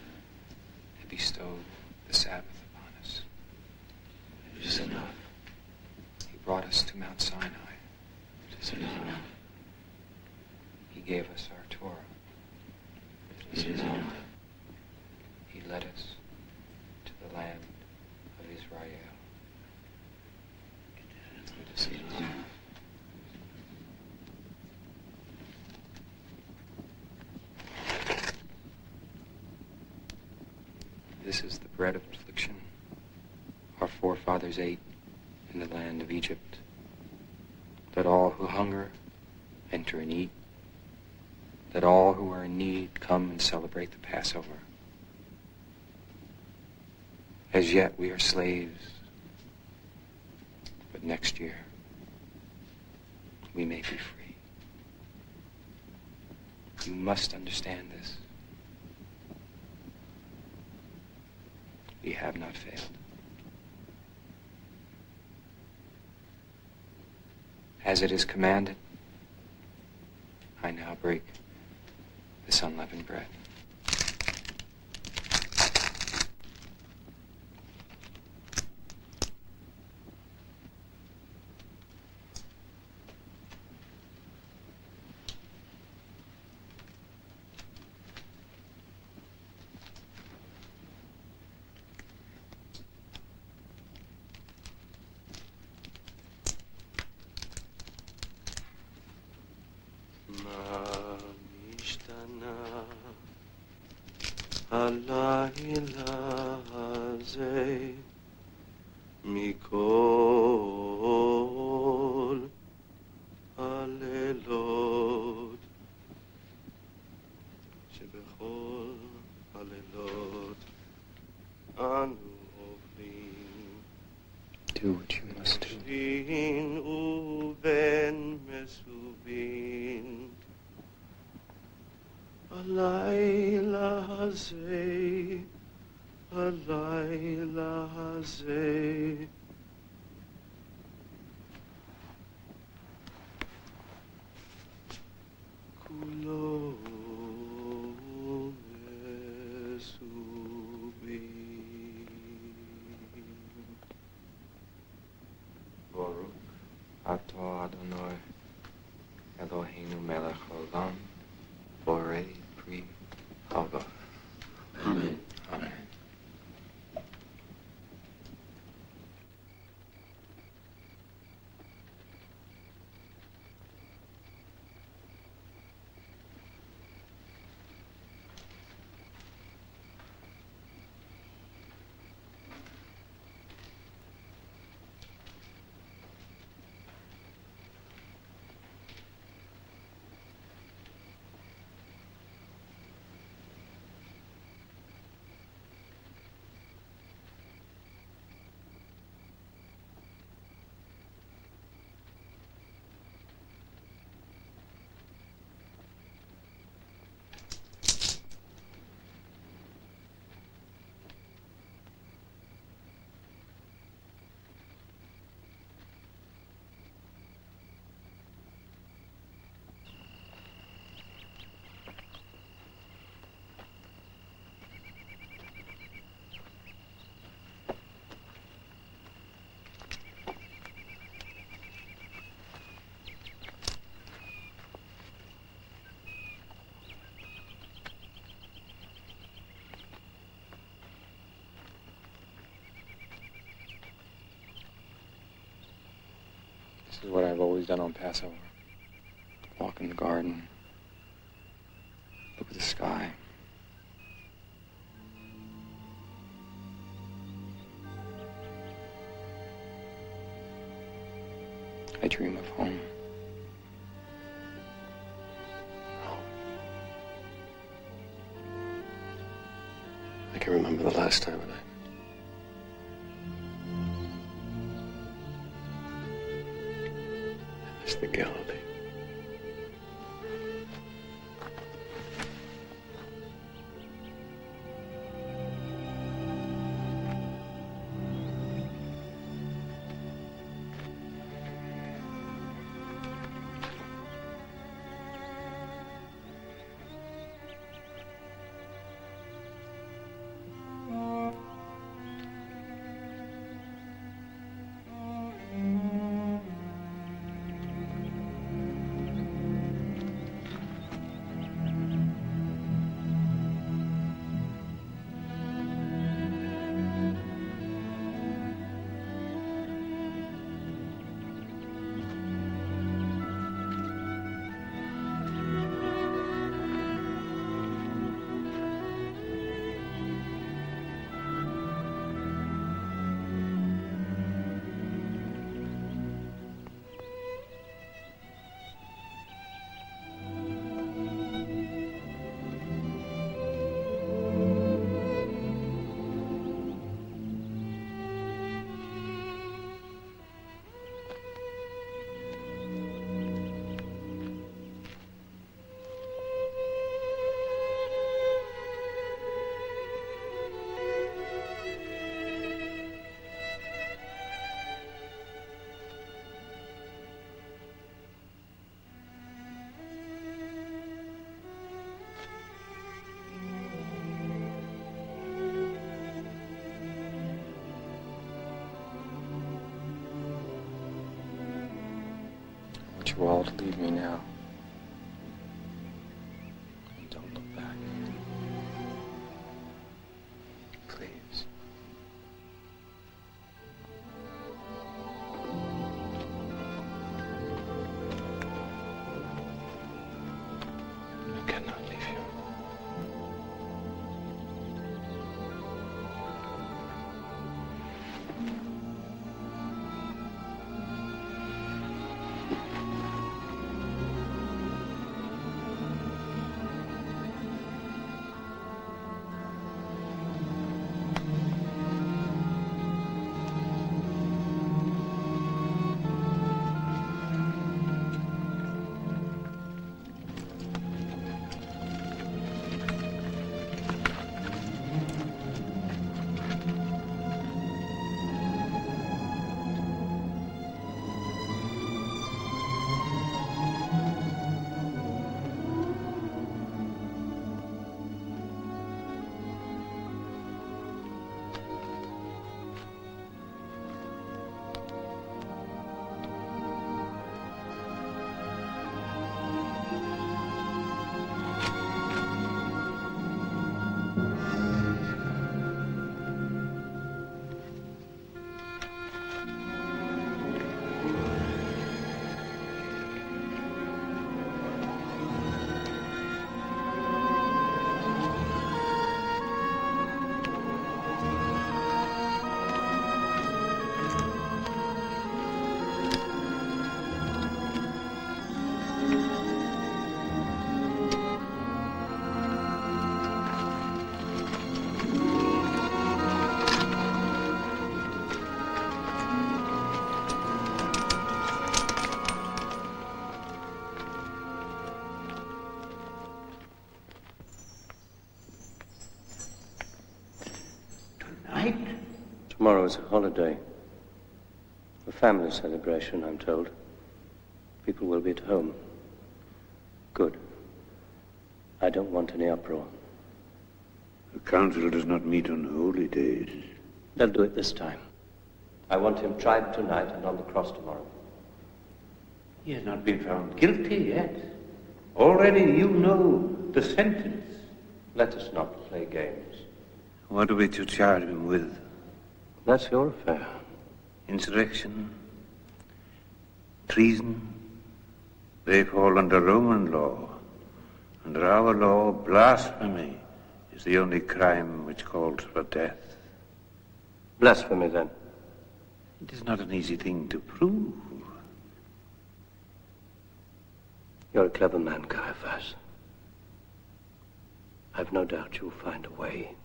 He bestowed the Sabbath upon us. It is enough. He brought us to Mount Sinai. It is enough. He gave us our Torah. It is enough. He led us to the land of Israel. It is enough. This is the bread of affliction our forefathers ate in the land of Egypt. Let all who hunger enter and eat. Let all who are in need come and celebrate the Passover. As yet we are slaves, but next year we may be free. You must understand this. We have not failed. As it is commanded, I now break this unleavened bread. Mikol Halelot Shebechol Halelot Anu Oflim Do what you must do. Shin Uben Mesubin Alayla Hazeh Alayla Hazeh Kulo Mesubin Baruch Atah Adonai Eloheinu melech haolam borei pri hava. Amen. Amen. This is what I've always done on Passover. Walk in the garden. Look at the sky. I dream of home. I can remember the last time and I miss the Galilee. I want you all to leave me now. And don't look back. Please. I cannot leave you. Tomorrow is a holiday. A family celebration, I'm told. People will be at home. Good. I don't want any uproar. The council does not meet on holy days. They'll do it this time. I want him tried tonight and on the cross tomorrow. He has not been found guilty yet. Already you know the sentence. Let us not play games. What are we to charge him with? That's your affair. Insurrection, treason, they fall under Roman law. Under our law, blasphemy is the only crime which calls for death. Blasphemy, then? It is not an easy thing to prove. You're a clever man, Caiaphas. I've no doubt you'll find a way.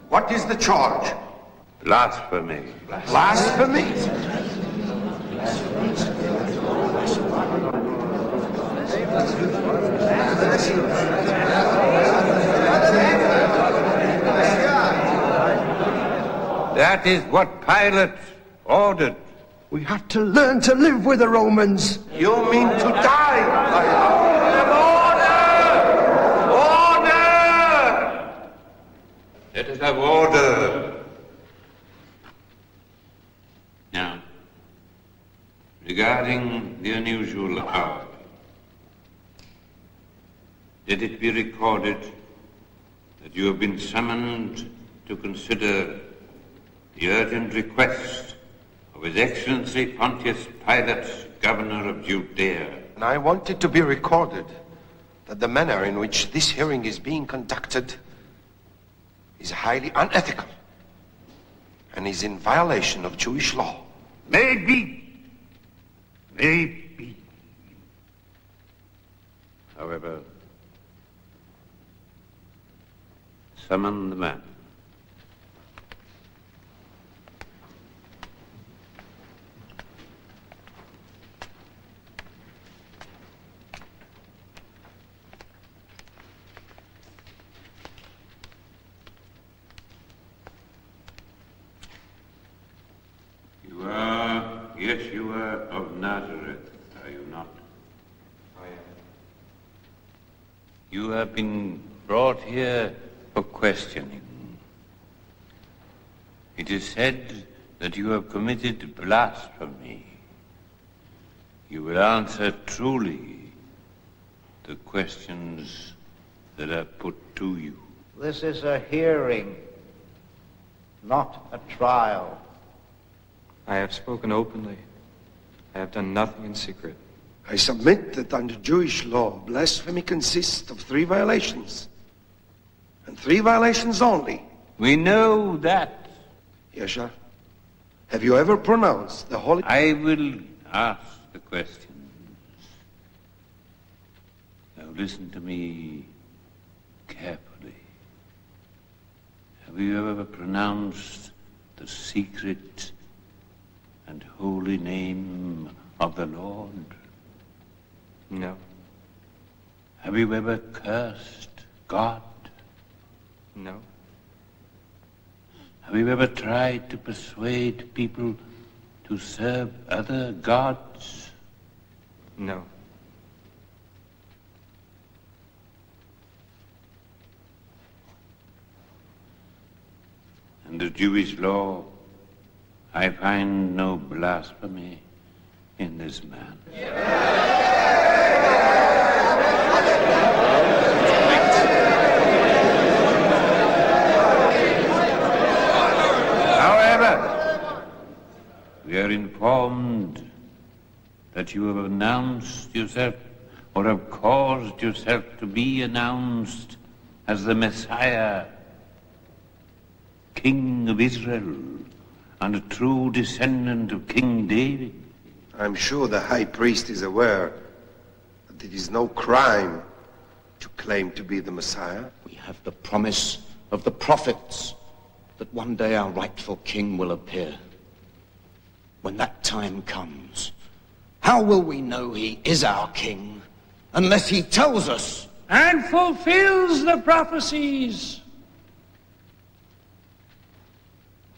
What is the charge? Blasphemy. Blasphemy? That is what Pilate ordered. We have to learn to live with the Romans. You mean to die? Order! Let us have order. Now, regarding the unusual hour, let it be recorded that you have been summoned to consider the urgent request of His Excellency Pontius Pilate, Governor of Judea. And I want it to be recorded that the manner in which this hearing is being conducted is highly unethical and is in violation of Jewish law. Maybe. However, summon the man. You are Yeshua of Nazareth, are you not? I am. You have been brought here for questioning. It is said that you have committed blasphemy. You will answer truly the questions that are put to you. This is a hearing, not a trial. I have spoken openly. I have done nothing in secret. I submit that under Jewish law, blasphemy consists of 3 violations. And 3 violations only. We know that. Yesha, have you ever pronounced the holy... I will ask the questions. Now listen to me carefully. Have you ever pronounced the secret and holy name of the Lord? No. Have you ever cursed God? No. Have you ever tried to persuade people to serve other gods? No. Under Jewish law, I find no blasphemy in this man. However, we are informed that you have announced yourself, or have caused yourself to be announced as the Messiah, King of Israel, and a true descendant of King David. I'm sure the high priest is aware that it is no crime to claim to be the Messiah. We have the promise of the prophets that one day our rightful king will appear. When that time comes, how will we know he is our king unless he tells us and fulfills the prophecies?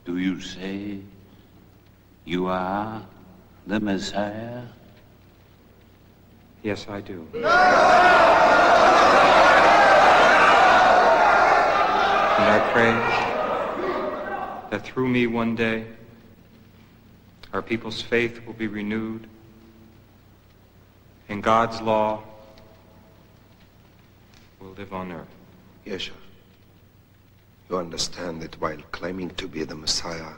Do you say you are the Messiah? Yes, I do. And I pray that through me one day our people's faith will be renewed In God's law, we'll live on earth. Yes, sir. You understand that while claiming to be the Messiah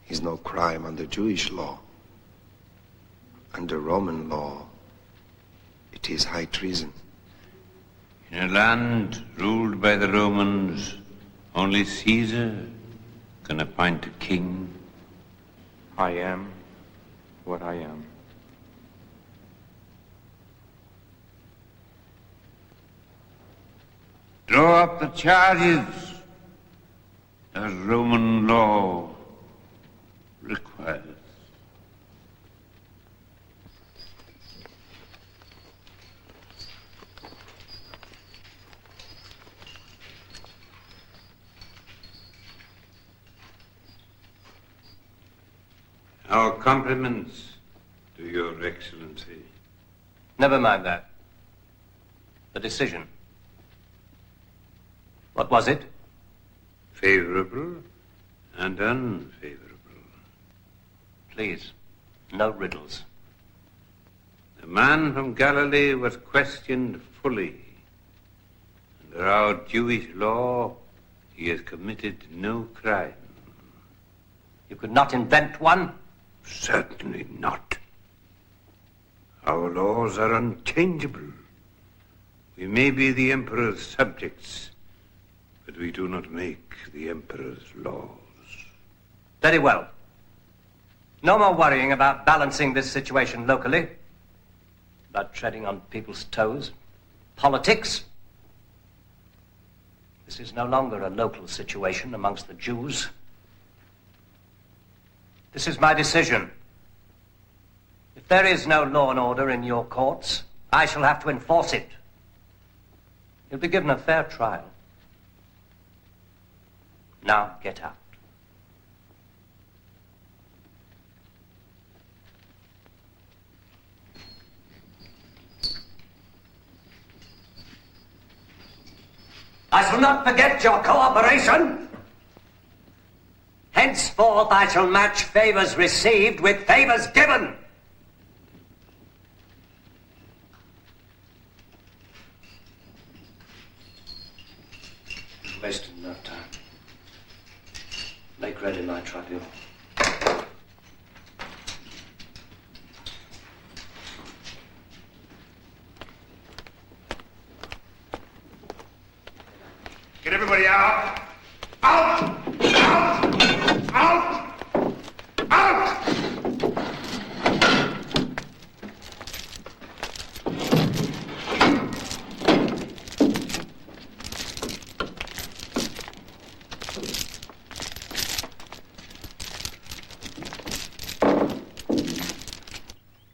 is no crime under Jewish law. Under Roman law, it is high treason. In a land ruled by the Romans, only Caesar can appoint a king. I am what I am. Draw up the charges as Roman law requires. Our compliments to Your Excellency. Never mind that. The decision. What was it? Favorable and unfavorable. Please, no riddles. The man from Galilee was questioned fully. Under our Jewish law, he has committed no crime. You could not invent one? Certainly not. Our laws are unchangeable. We may be the Emperor's subjects, but we do not make the Emperor's laws. Very well. No more worrying about balancing this situation locally, about treading on people's toes. Politics. This is no longer a local situation amongst the Jews. This is my decision. If there is no law and order in your courts, I shall have to enforce it. You'll be given a fair trial. Now, get out. I shall not forget your cooperation. Henceforth, I shall match favors received with favors given. You've wasted no time. Make ready my tribunal. Get everybody out! Out! Out! Out! Out!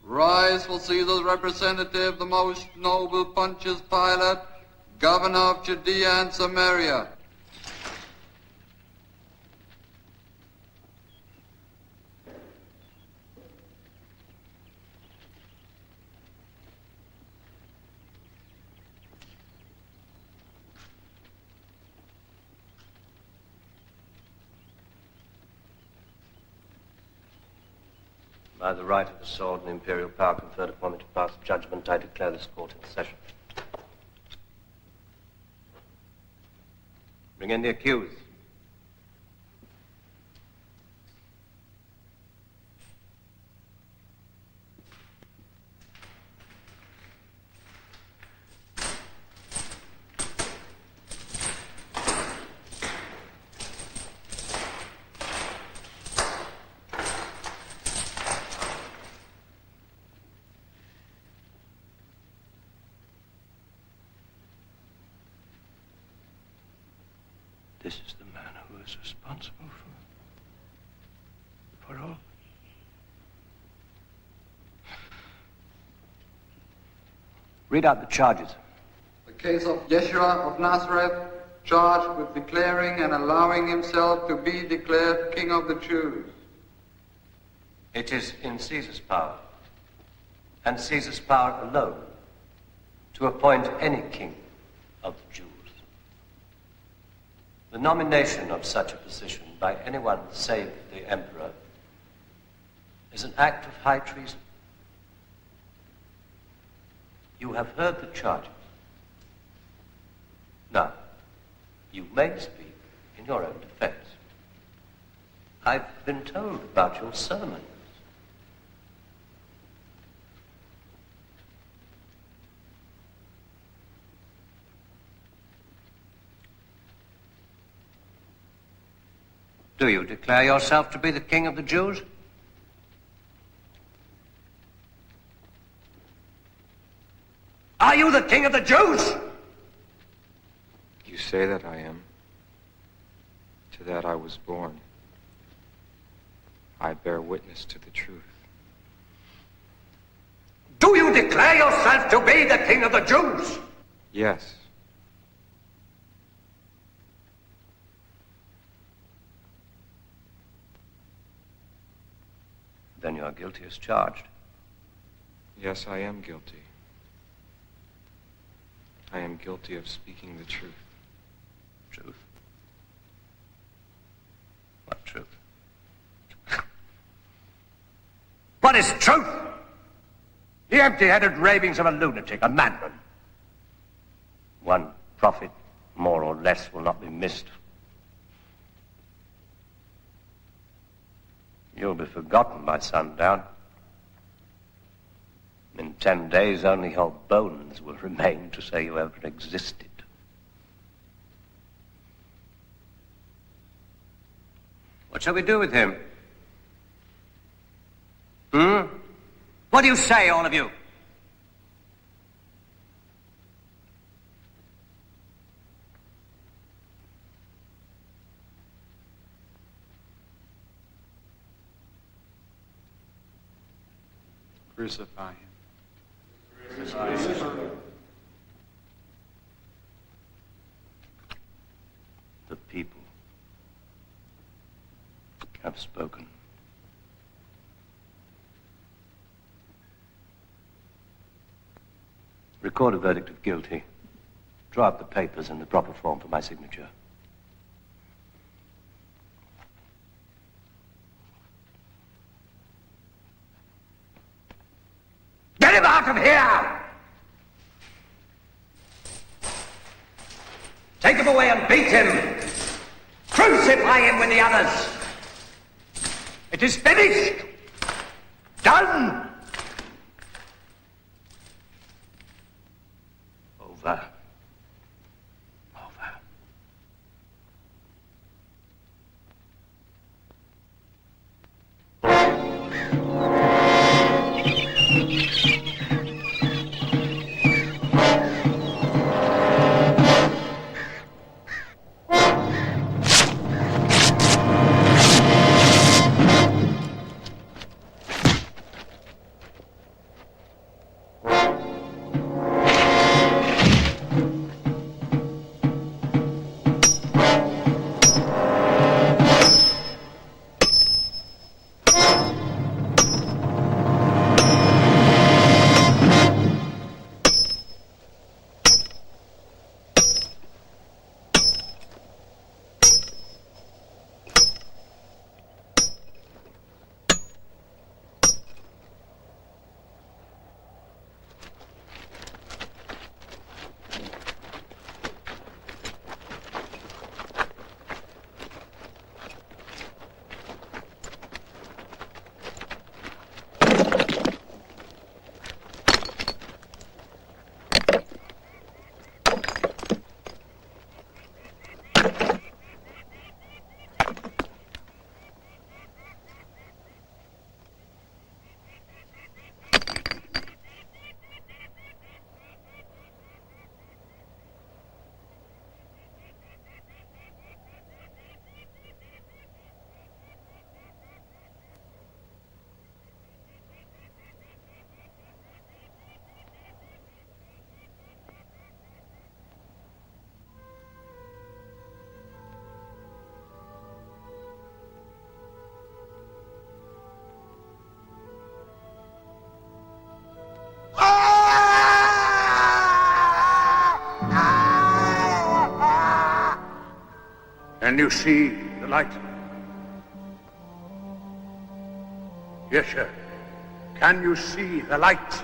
Rise for Caesar's representative, the most noble Pontius Pilate, governor of Judea and Samaria. By the right of the sword and the imperial power conferred upon me to pass judgment, I declare this court in session. Bring in the accused. This is the man who is responsible for all. Read out the charges. The case of Yeshua of Nazareth, charged with declaring and allowing himself to be declared King of the Jews. It is in Caesar's power, and Caesar's power alone, to appoint any king of the Jews. The nomination of such a position by anyone save the emperor is an act of high treason. You have heard the charges. Now, you may speak in your own defense. I've been told about your sermons. Do you declare yourself to be the King of the Jews? Are you the King of the Jews? You say that I am. To that I was born. I bear witness to the truth. Do you declare yourself to be the King of the Jews? Yes. Then you are guilty as charged. Yes, I am guilty. I am guilty of speaking the truth. Truth? What truth? What is truth? The empty-headed ravings of a lunatic, a madman. One prophet, more or less, will not be missed. You'll be forgotten by sundown. In 10 days, only your bones will remain to say you ever existed. What shall we do with him? What do you say, all of you? Crucify him. The people have spoken. Record a verdict of guilty. Draw up the papers in the proper form for my signature. Get him out of here! Take him away and beat him! Crucify him with the others! It is finished! Done! Over. Can you see the light? Yes, sir. Can you see the light?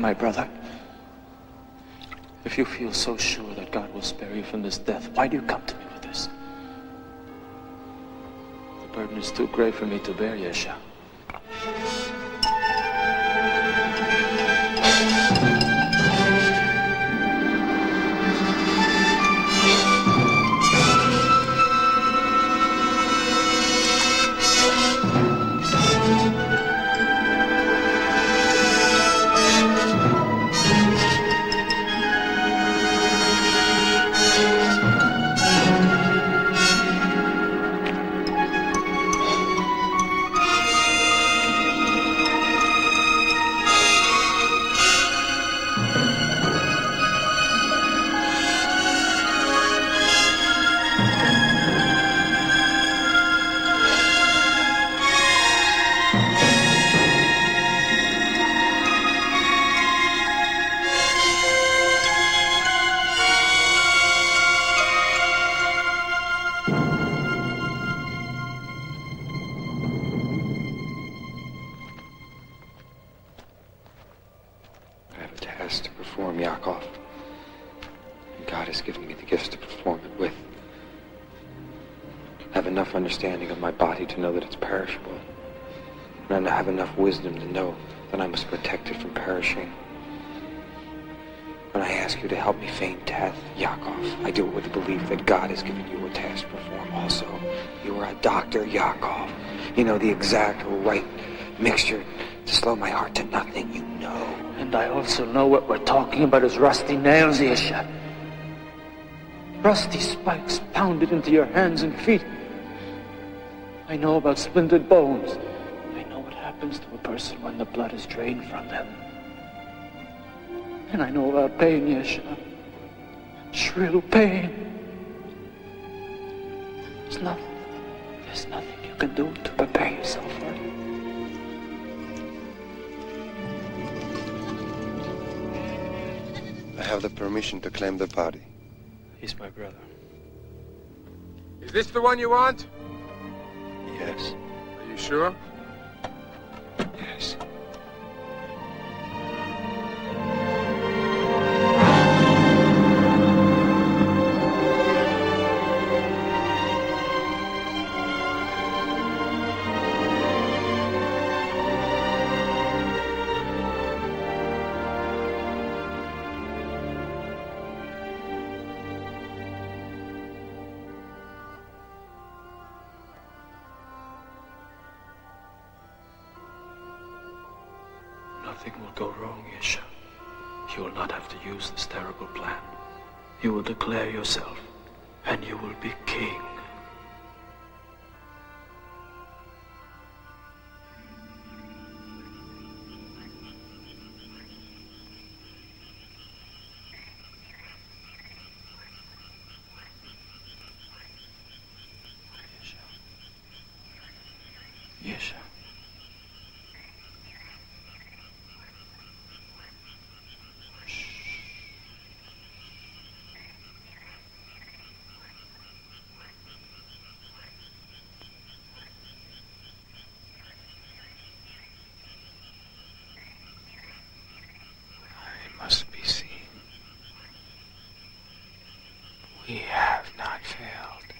my brother. If you feel so sure that God will spare you from this death, why do you come to me with this? The burden is too great for me to bear, Yeshua. To perform, Yaakov. And God has given me the gifts to perform it with. I have enough understanding of my body to know that it's perishable. And I have enough wisdom to know that I must protect it from perishing. When I ask you to help me feign death, Yaakov, I do it with the belief that God has given you a task to perform also. You are a doctor, Yaakov. You know the exact right mixture to slow my heart to nothing, you know. And I also know what we're talking about is rusty nails, Yeshua. Rusty spikes pounded into your hands and feet. I know about splintered bones. I know what happens to a person when the blood is drained from them. And I know about pain, Yeshua. Shrill pain. There's nothing you can do to prepare yourself for it. I have the permission to claim the body. He's my brother. Is this the one you want? Yes. Are you sure? Yes. Nothing will go wrong, Yeshua. You will not have to use this terrible plan. You will declare yourself, and you will be king. Yeshua. Must be seen. We have not failed.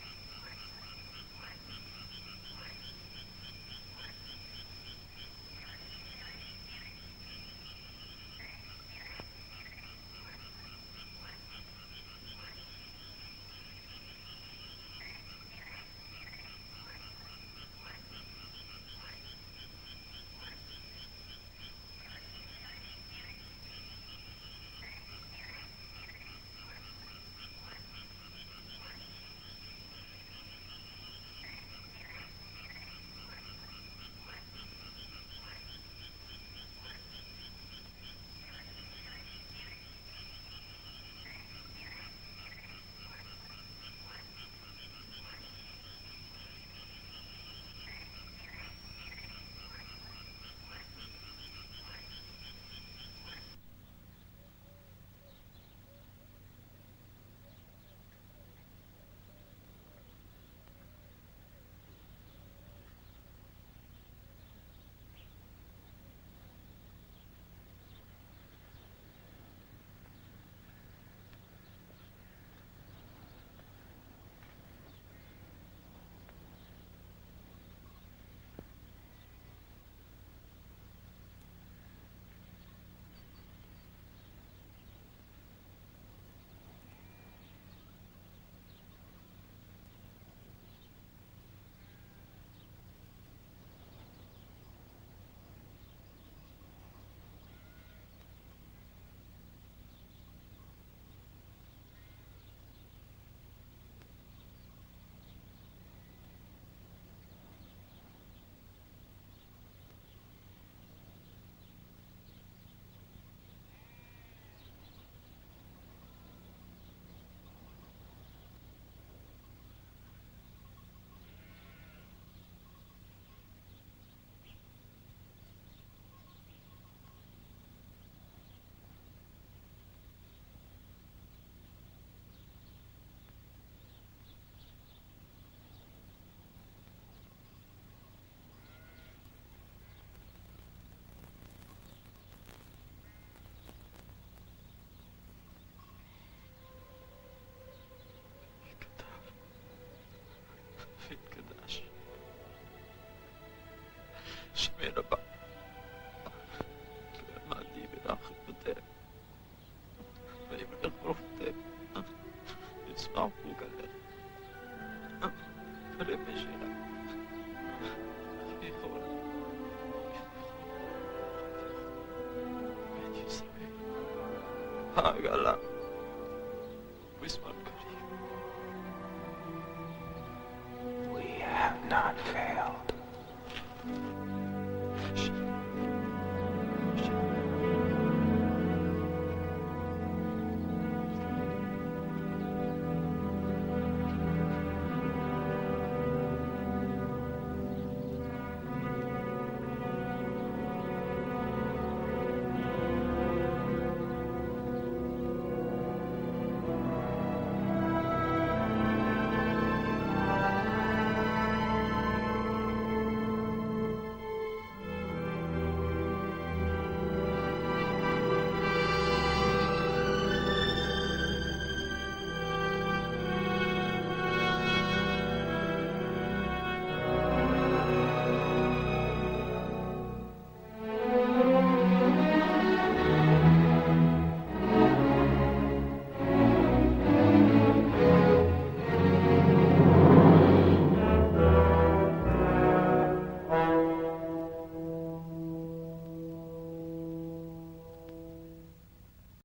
We have not failed.